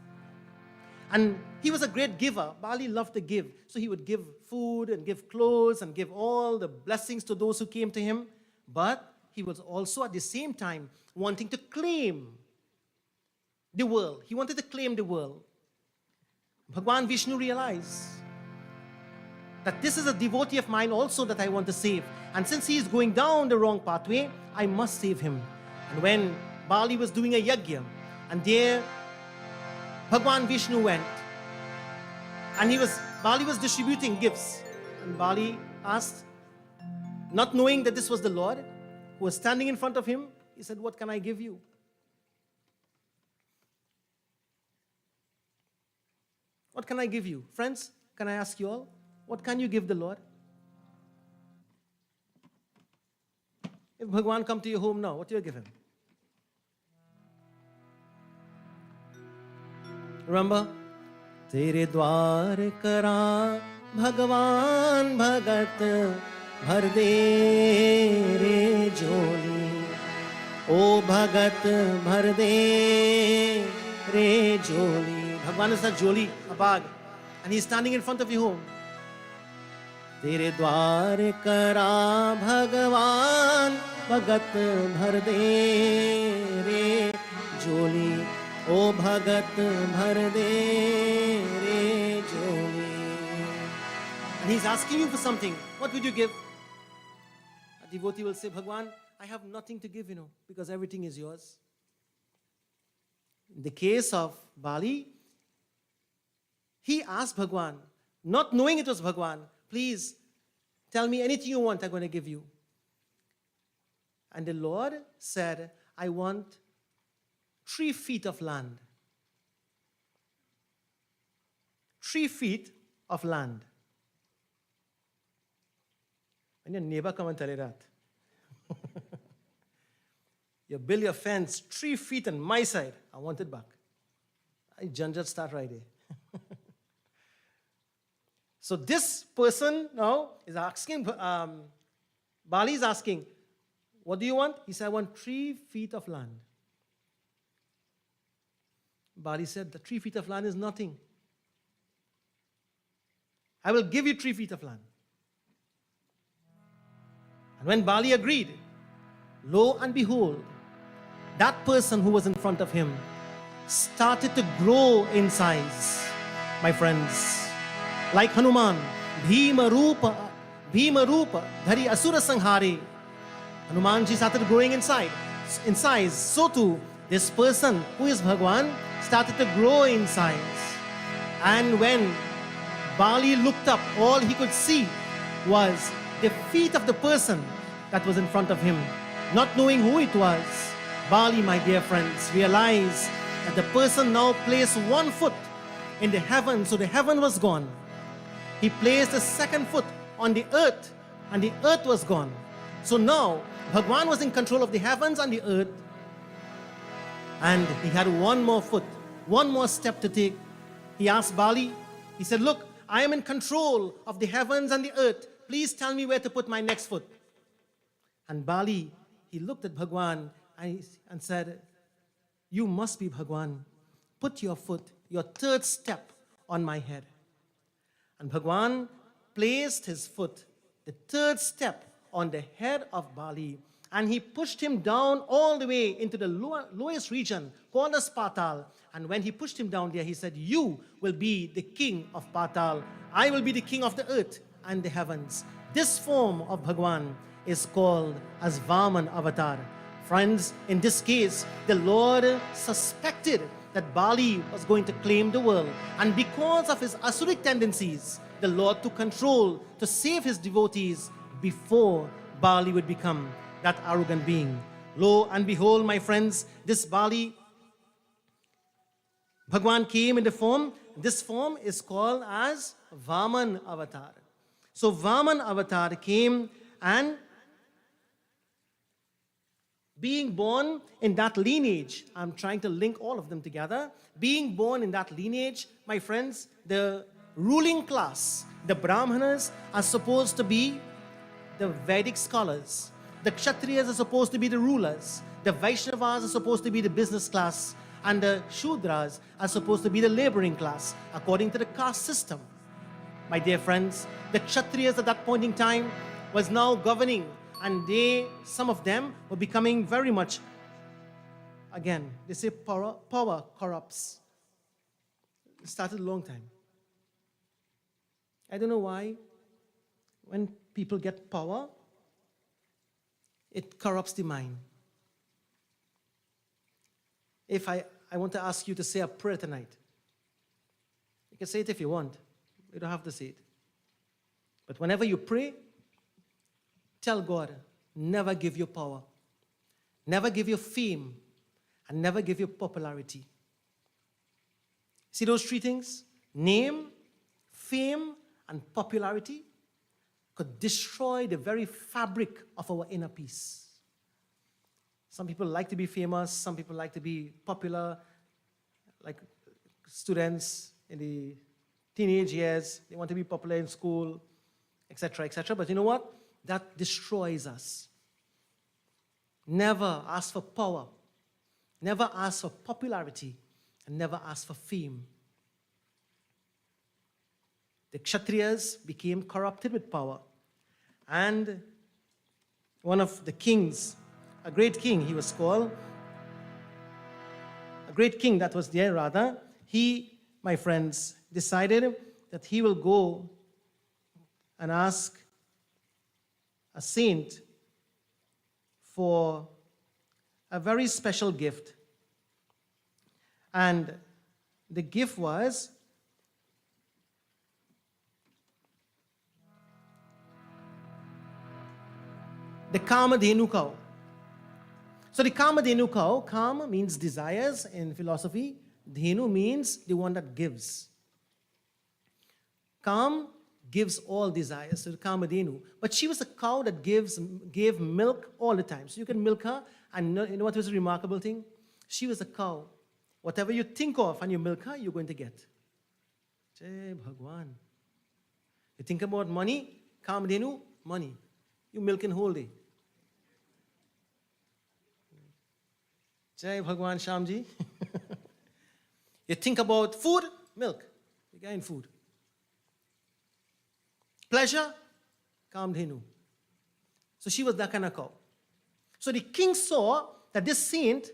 And he was a great giver. Bali loved to give. So he would give food and give clothes and give all the blessings to those who came to him. But he was also at the same time wanting to claim the world. He wanted to claim the world. Bhagwan Vishnu realized that this is a devotee of mine also that I want to save. And since he is going down the wrong pathway, I must save him. And when Bali was doing a yagya, and there Bhagwan Vishnu went, and Bali was distributing gifts. And Bali asked, not knowing that this was the Lord who was standing in front of him, he said, what can I give you? What can I give you? Friends, can I ask you all? What can you give the Lord? If Bhagwan come to your home now, what do you give him? Remember? Tere dwar kara Bhagwan bhagat bhar de re joli. O bhagat bhar de re joli. Bhagwan is a joli, a bag. And he's standing in front of your home. Tere dwar kara Bhagwan bhagat bhar de re joli. O bhagat bhar de re joli. And he's asking you for something. What would you give? A devotee will say, Bhagwan, I have nothing to give, because everything is yours. In the case of Bali, he asked Bhagwan, not knowing it was Bhagwan, please tell me anything you want, I'm going to give you. And the Lord said, I want 3 feet of land. 3 feet of land. And your neighbor come and tell you that. You build your fence 3 feet on my side. I want it back. I janjat start right there. So this person now is asking, Bali is asking, what do you want? He said, I want 3 feet of land. Bali said, the 3 feet of land is nothing. I will give you 3 feet of land. And when Bali agreed, lo and behold, that person who was in front of him started to grow in size, my friends. Like Hanuman, Bhima Rupa, Dhari Asura Sanghare. Hanumanji started growing in size. So too, this person who is Bhagwan started to grow in size. And when Bali looked up, all he could see was the feet of the person that was in front of him. Not knowing who it was, Bali, my dear friends, realized that the person now placed 1 foot in the heaven, so the heaven was gone. He placed the 2nd foot on the earth, and the earth was gone. So now, Bhagwan was in control of the heavens and the earth, and he had 1 more foot, 1 more step to take. He asked Bali, he said, look, I am in control of the heavens and the earth. Please tell me where to put my next foot. And Bali, he looked at Bhagwan and said, you must be Bhagwan. Put your foot, your 3rd step on my head. And Bhagwan placed his foot, the 3rd step, on the head of Bali. And he pushed him down all the way into the lowest region called as Patal. And when he pushed him down there, he said, you will be the king of Patal. I will be the king of the earth and the heavens. This form of Bhagwan is called as Vaman Avatar. Friends, in this case, the Lord suspected that Bali was going to claim the world. And because of his asuric tendencies, the Lord took control to save his devotees before Bali would become that arrogant being. Lo and behold, my friends, this Bali, Bhagwan came in the form. This form is called as Vaman Avatar. So Vaman Avatar came, and being born in that lineage, I'm trying to link all of them together. Being born in that lineage, my friends, the ruling class, the Brahmanas, are supposed to be the Vedic scholars. The Kshatriyas are supposed to be the rulers. The Vaishnavas are supposed to be the business class. And the Shudras are supposed to be the laboring class, according to the caste system. My dear friends, the Kshatriyas at that point in time was now governing, and some of them were becoming very much, again, they say power corrupts. It started a long time. I don't know why, when people get power, it corrupts the mind. If I want to ask you to say a prayer tonight, you can say it if you want. You don't have to say it. But whenever you pray, tell God, never give you power, never give you fame, and never give you popularity. See those 3 things? Name, fame, and popularity could destroy the very fabric of our inner peace. Some people like to be famous, some people like to be popular, like students in the teenage years, they want to be popular in school, etc., etc. But you know what? That destroys us. Never ask for power, never ask for popularity, and never ask for fame. The Kshatriyas became corrupted with power. And one of the kings, a great king he was called, a great king that was there rather, he, my friends, decided that he will go and ask a saint for a very special gift. And the gift was the Kamadhenu cow. So the Kamadhenu cow, Kama means desires in philosophy, Dhenu means the one that gives. Kam gives all desires, so the Kamadhenu. But she was a cow that gave milk all the time. So you can milk her, and you know what was a remarkable thing? She was a cow. Whatever you think of and you milk her, you're going to get. Jai Bhagwan. You think about money, Kamadhenu, money. You milk in whole day. Jai Bhagwan Shamji. You think about food, milk. You gain food. Pleasure, Kamadhenu. So she was that kind of cow. So the king saw that this saint,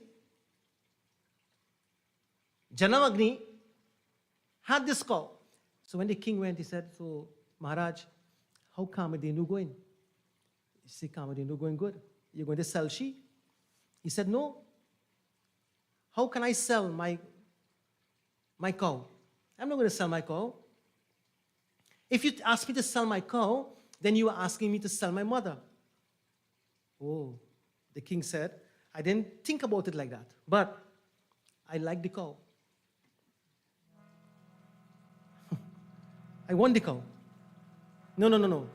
Janamagni, had this cow. So when the king went, he said, so Maharaj, how Kamadhenu going? He said, Kamadhenu going good. You're going to sell she? He said, no. How can I sell my cow? I'm not going to sell my cow. If you ask me to sell my cow, then you are asking me to sell my mother. Oh, the king said, I didn't think about it like that, but I like the cow. I want the cow. No.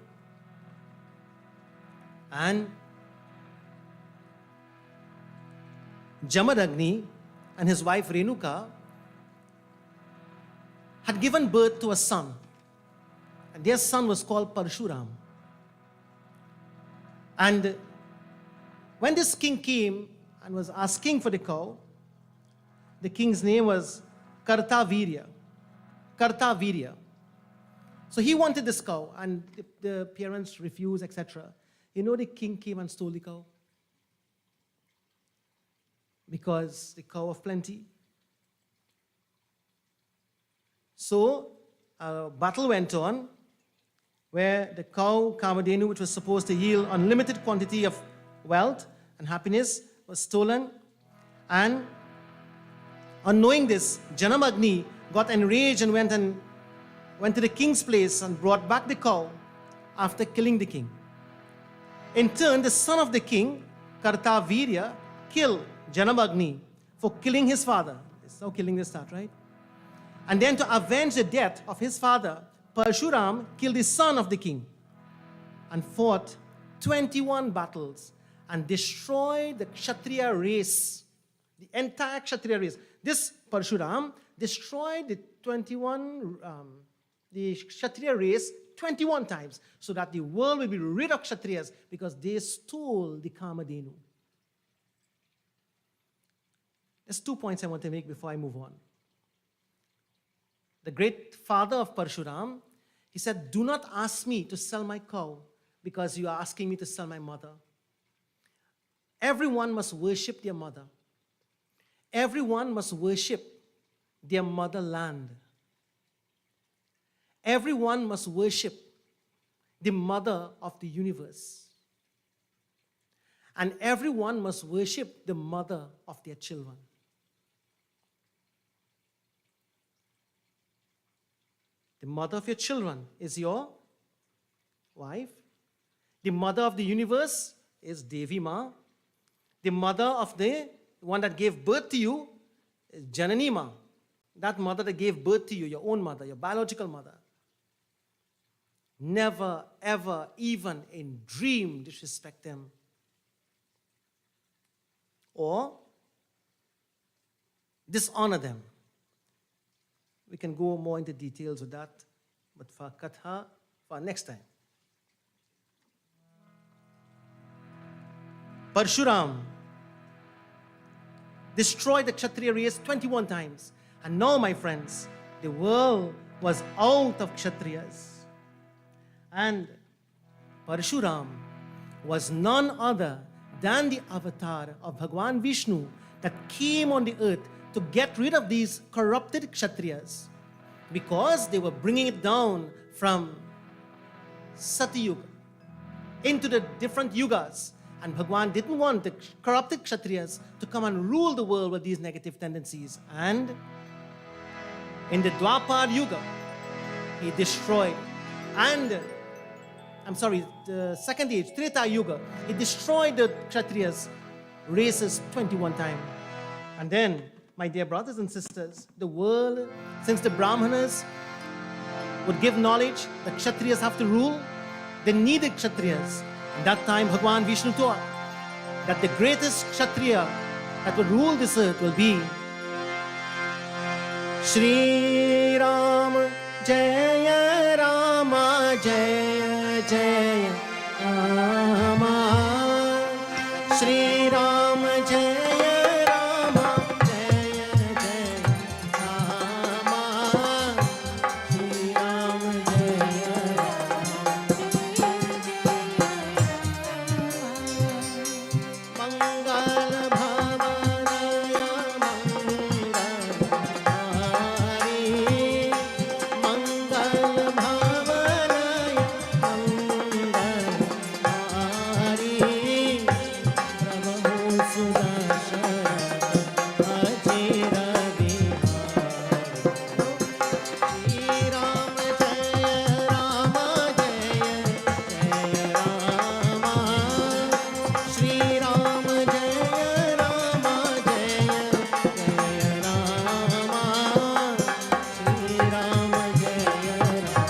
And Jamadagni and his wife Renuka had given birth to a son. And their son was called Parshuram. And when this king came and was asking for the cow, the king's name was Kartavirya. So he wanted this cow, and the parents refused, etc. You know, the king came and stole the cow. Because the cow of plenty. So a battle went on where the cow, Kamadhenu, which was supposed to yield unlimited quantity of wealth and happiness, was stolen. And on knowing this, Janamagni got enraged and went to the king's place and brought back the cow after killing the king. In turn, the son of the king, Kartavirya, killed Janamagni for killing his father. It's how killing this start, right? And then to avenge the death of his father, Parshuram killed the son of the king and fought 21 battles and destroyed the Kshatriya race, the entire Kshatriya race. This Parshuram destroyed the Kshatriya race 21 times so that the world will be rid of Kshatriyas because they stole the Kamadhenu. There's 2 points I want to make before I move on. The great father of Parshuram, he said, do not ask me to sell my cow because you are asking me to sell my mother. Everyone must worship their mother. Everyone must worship their motherland. Everyone must worship the mother of the universe. And everyone must worship the mother of their children. The mother of your children is your wife. The mother of the universe is Devi Ma. The mother of the one that gave birth to you is Janani Ma. That mother that gave birth to you, your own mother, your biological mother. Never, ever, even in dream, disrespect them. Or dishonor them. We can go more into details with that, but for Katha, for next time. Parshuram destroyed the Kshatriya race 21 times. And now, my friends, the world was out of Kshatriyas. And Parshuram was none other than the avatar of Bhagwan Vishnu that came on the earth to get rid of these corrupted Kshatriyas because they were bringing it down from Satyuga into the different yugas. And Bhagwan didn't want the corrupted Kshatriyas to come and rule the world with these negative tendencies. And in the Dwapar Yuga, he destroyed. And, the second age, Treta Yuga, he destroyed the Kshatriyas races 21 times. And then, my dear brothers and sisters, the world, since the Brahmanas would give knowledge that Kshatriyas have to rule, they needed Kshatriyas. At that time, Bhagwan Vishnu taught that the greatest Kshatriya that would rule this earth will be Shri Ram Jaya Rama जय राम श्री राम जय राम जय जय राम श्री राम जय राम मंगल भवनय मंगलहारी मंगल भवनय मंगलहारी प्रभु सुदर्शन अचिर विहारी श्री राम जय राम जय जय राम श्री राम जय राम जय जय राम श्री राम जय Ram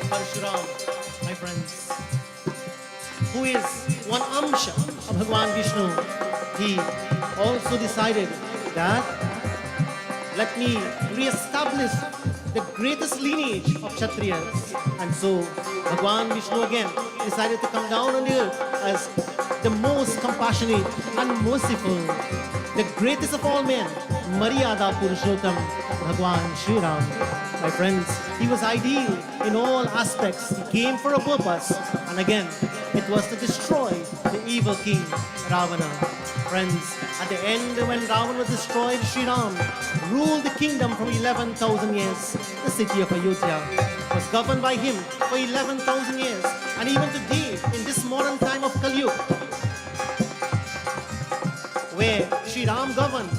Parshuram, my friends, who is one amsha of Bhagwan Vishnu, he also decided that let me re-establish the greatest lineage of Kshatriyas. And so Bhagwan Vishnu again decided to come down on the earth as the most compassionate and merciful, the greatest of all men, Maryada Purushottam, Bhagwan Sri Ram. My friends, he was ideal in all aspects. He came for a purpose, and again, it was to destroy the evil king, Ravana. Friends, at the end when Ravana was destroyed, Sri Ram ruled the kingdom for 11,000 years. The city of Ayodhya was governed by him for 11,000 years. And even today, in this modern time of Kali Yuga, where Sri Ram governed,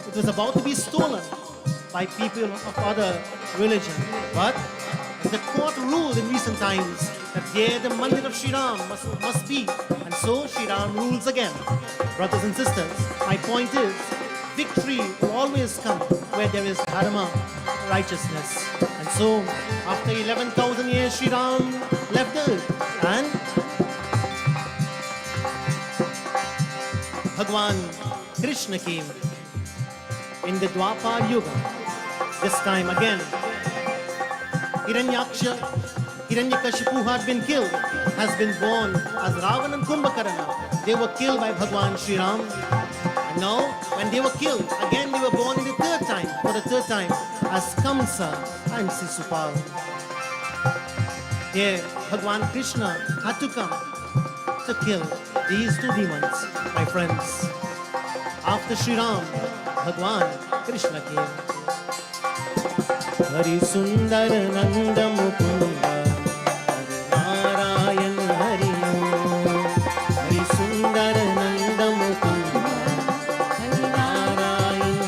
it was about to be stolen by people of other religion. But the court ruled in recent times that there the mandir of Sri Ram must be. And so Sri Ram rules again. Brothers and sisters, my point is, victory will always come where there is dharma, righteousness. And so, after 11,000 years, Sri Ram left the earth, and Bhagwan Krishna came in the Dwapar Yuga. This time again, Hiranyakashipu had been killed, has been born as Ravan and Kumbhakarna. They were killed by Bhagwan Sri Ram. And now, when they were killed, again they were born in the third time, for the third time, as Kamsa and Sisupal. Here, Bhagwan Krishna had to come to kill these two demons, my friends. After Sri Ram, Bhagwan Krishna came. Hari Sundar Nanda Mukunda Narayan Hari Om. Hari Sundar Nanda Mukunda Narayan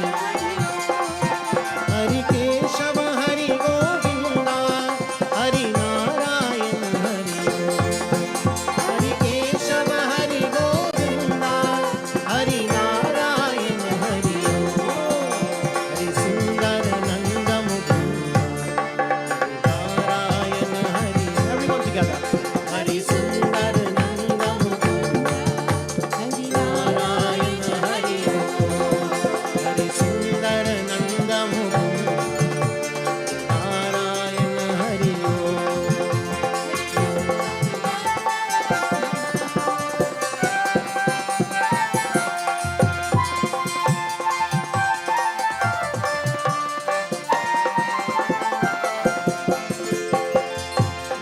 Hari Keshava Hari Govinda Hari Narayan Hari Om. Hari Keshava Hari Govinda Hari Narayan Hari Om. Hari Sundar Nanda Mukunda Narayan Hari. Everyone together. Hari Sundar Nanda Mukunda Hari Narayan Hari Om. Hari Sundar Nanda Mukunda Narayan Hari Om.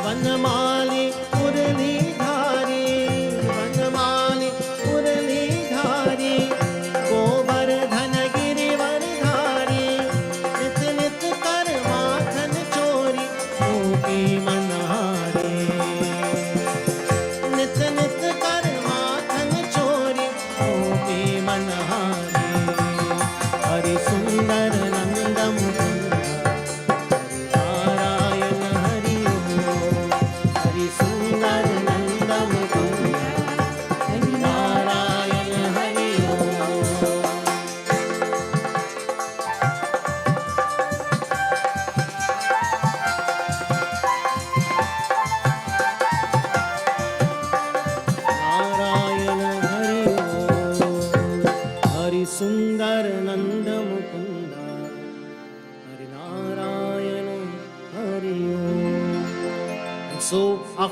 वनमाली मुरली धारी वनमाली मुरली धारी गोवर्धन गिरिवर धारी नित नित कर माखन चोरी गोपी मनहारी नित नित कर माखन चोरी गोपी मनहारी हरि सुंदर नंद Mukund Narayan Hari Om. Hari Sundar Nanda Mukunda Narayan Hari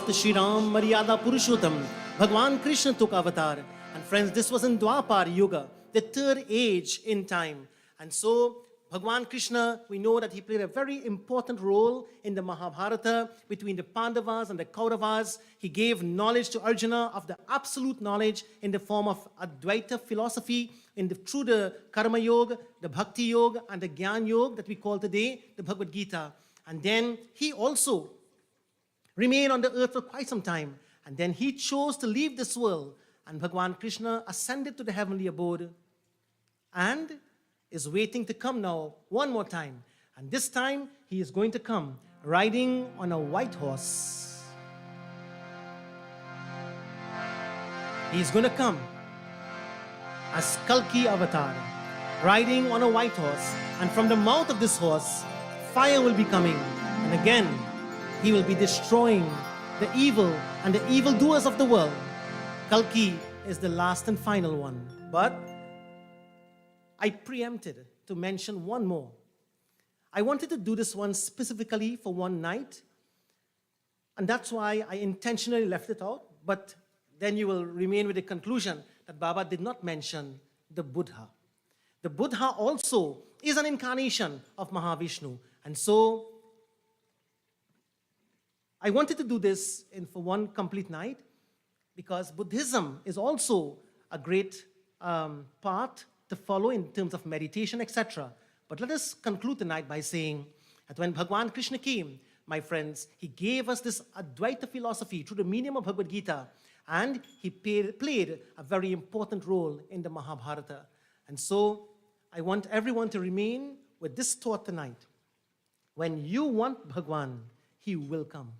after Sri Ram, Maryada Purushottam, Bhagwan Krishna took avatar. And friends, this was in Dwapar Yuga, the third age in time. And so, Bhagwan Krishna, we know that he played a very important role in the Mahabharata between the Pandavas and the Kauravas. He gave knowledge to Arjuna of the absolute knowledge in the form of Advaita philosophy through the Karma Yoga, the Bhakti Yoga, and the Gyan Yoga that we call today the Bhagavad Gita. And then he also remained on the earth for quite some time. And then he chose to leave this world. And Bhagwan Krishna ascended to the heavenly abode and is waiting to come now one more time. And this time he is going to come riding on a white horse. He is going to come as Kalki avatar, riding on a white horse. And from the mouth of this horse, fire will be coming. And again, he will be destroying the evil and the evildoers of the world. Kalki is the last and final one. But I preempted to mention one more. I wanted to do this one specifically for one night, and that's why I intentionally left it out, but then you will remain with the conclusion that Baba did not mention the Buddha. The Buddha also is an incarnation of Mahavishnu, and so I wanted to do this for one complete night because Buddhism is also a great path to follow in terms of meditation, etc. But let us conclude tonight by saying that when Bhagwan Krishna came, my friends, he gave us this Advaita philosophy through the medium of Bhagavad Gita, and he played a very important role in the Mahabharata. And so I want everyone to remain with this thought tonight. When you want Bhagwan, he will come.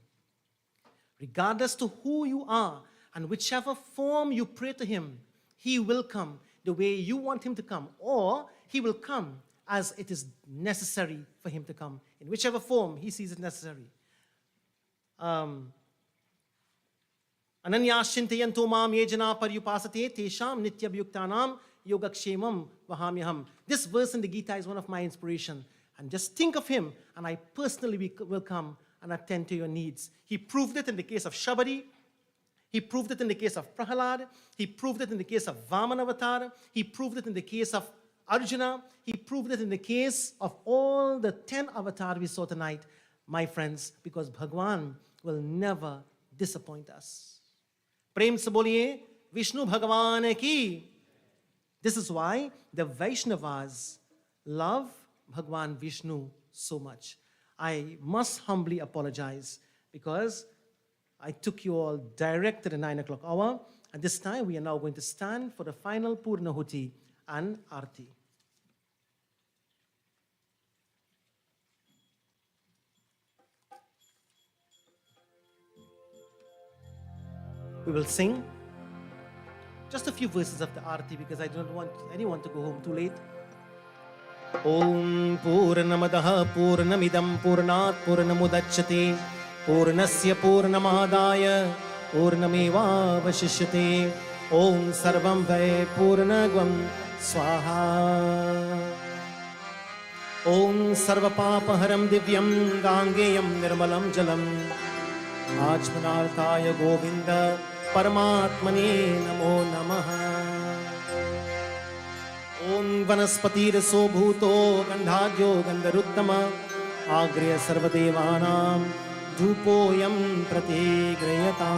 Regardless to who you are and whichever form you pray to him, he will come the way you want him to come, or he will come as it is necessary for him to come, in whichever form he sees it necessary. Ananyashchintayanto mam ye jana paryupasate tesham nityabhyuktanam yogakshemam vahamyaham. This verse in the Gita is one of my inspiration. And just think of him, and I personally will come and attend to your needs. He proved it in the case of Shabari. He proved it in the case of Prahalad. He proved it in the case of Vamana Avatar. He proved it in the case of Arjuna. He proved it in the case of all the 10 avatars we saw tonight, my friends, because Bhagwan will never disappoint us. Prem se boliye Vishnu Bhagwan ki. This is why the Vaishnavas love Bhagwan Vishnu so much. I must humbly apologize because I took you all direct to the 9 o'clock hour. And this time we are now going to stand for the final Purnahuti and Arti. We will sing just a few verses of the Arti because I don't want anyone to go home too late. Om Purnamadaha Purnamidam Purnat Purnamudachyate Purnasya Purnamadaya Purnameva Vashishyate Om Sarvam Vai Purnagvam Swaha Om Sarvapapaharam Divyam Gangeyam Nirmalam Jalam Achmanarthaya Govinda Paramatmane Namo Namaha Om Vanaspatir Sobhuto Gandhadyo Gandharuttama Agriya Sarvadevanam Dhupoyam Pratigrayata.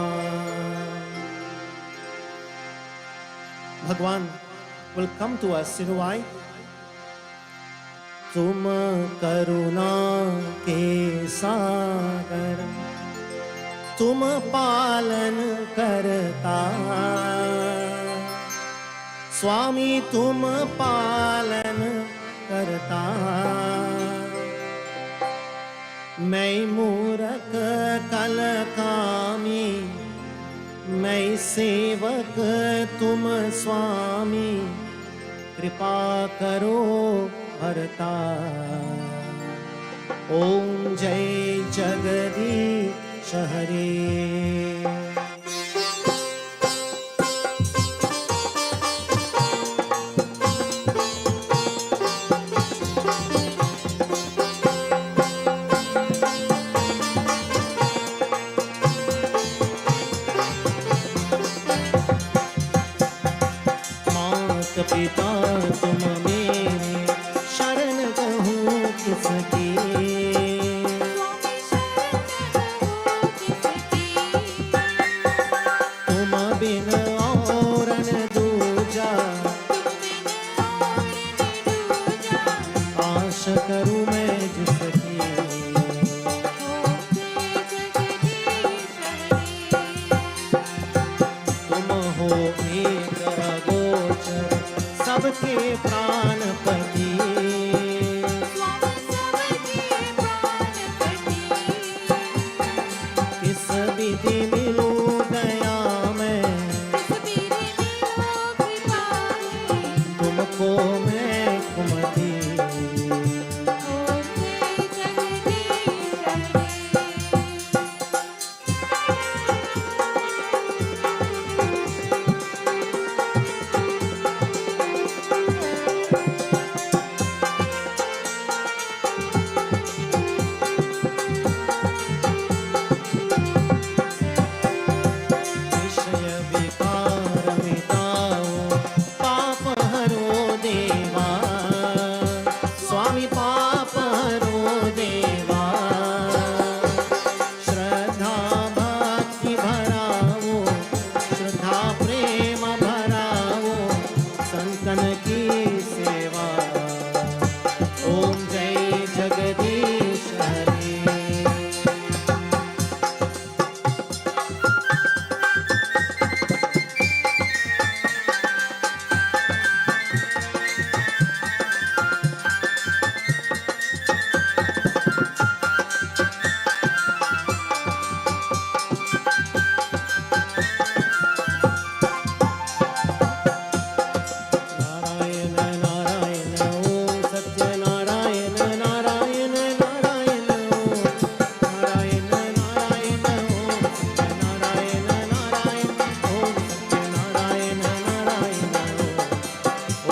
Bhagwan will come to us, you know why? Tum karuna ke sagar Tum palan karta Swami tum palan karta मैं मूरख कलकामी मैं सेवक तुम स्वामी कृपा करो भरता ओम जय जगदीश हरे पिता तुम मेरे, शरण कहूँ किसकी। तुम बिन और न दूजा, आश करूँ मैं जिसकी। तुम हो एक अगोचर, सबके प्राणपति। किस विधि मिलूं गया मैं, तुमको मैं कुमति। विषय विकार मिटाओ, पाप हरो देवा, स्वामी पाप हरो देवा। श्रद्धा भक्ति भराओ, श्रद्धा प्रेम भराओ, संतन की सेवा। ओम जय जगदीश हरे। नारायण नारायण ओम सत्य नारायण नारायण नारायण ओम नारायण नारायण ओम सत्य नारायण नारायण ओम सत्य नारायण नारायण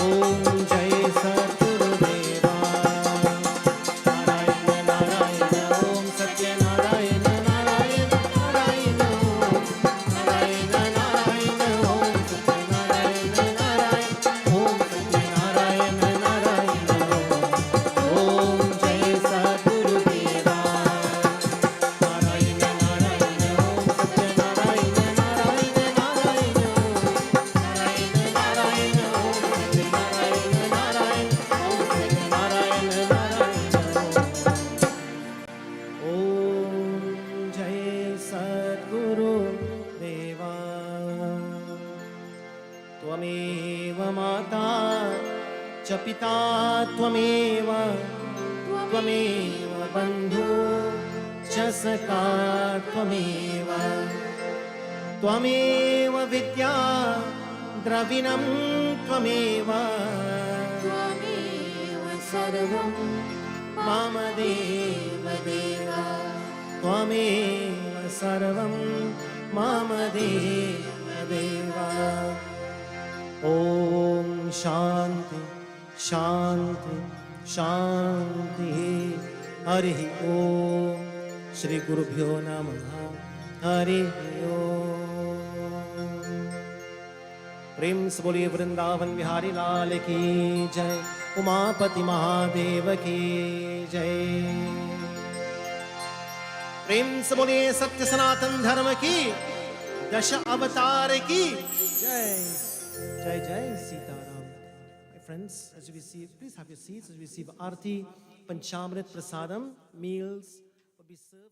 ओम जय सद्गुरुदेवा। नारायण नारायण ओम सत्य नारायण नारायण नारायण ओम नारायण नारायण ओम सत्य नारायण नारायण ओम सत्य नारायण नारायण ओम जय सद्गुरुदेवा। नारायण नारायण ओम सत्य नारायण नारायण नारायण ओम नारायण नारायण ओम सत्य नारायण नारायण ओम सत्य नारायण नारायण ओम जय सद्गुरुदेवा। त्वमेव माता च पिता त्वमेव, त्वमेव बन्धु च सखा त्वमेव, त्वमेव विद्या द्रविणं त्वमेव, सर्वं मम देव देव, त्वमेव सर्वं मम देव देव। ओम शांति शांति शांति। हरि ओम। श्री गुरुभ्यो नमः। हरि ओम। प्रेम से बोलिए वृंदावन बिहारी लाल की जय, उमापति महादेव की जय। प्रेम से बोलिए सत्य सनातन धर्म की, दश अवतार की जय। जय जय Sitaram. My friends, as you receive, please have your seats as we receive Aarti, Panchamrit Prasadam, meals will be served.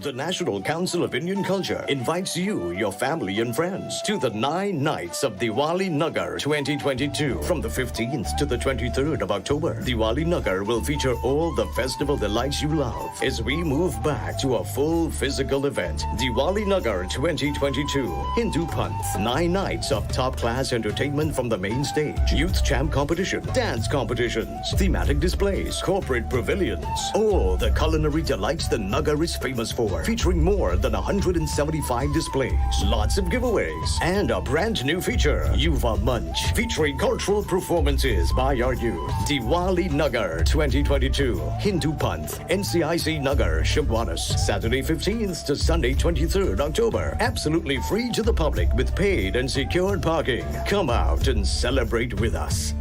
The National Council of Indian Culture invites you, your family and friends to the 9 nights of Divali Nagar 2022. From the 15th to the 23rd of October, Divali Nagar will feature all the festival delights you love as we move back to a full physical event. Divali Nagar 2022. Hindu Panth. 9 nights of top-class entertainment from the main stage. Youth champ competition, dance competitions, thematic displays, corporate pavilions. All the culinary delights the Nagar is famous for. 4, featuring more than 175 displays, lots of giveaways, and a brand new feature, Yuva Munch, featuring cultural performances by our youth. Diwali Nagar 2022, Hindu Panth, NCIC Nagar, Shibwanas, Saturday 15th to Sunday 23rd October. Absolutely free to the public with paid and secured parking. Come out and celebrate with us.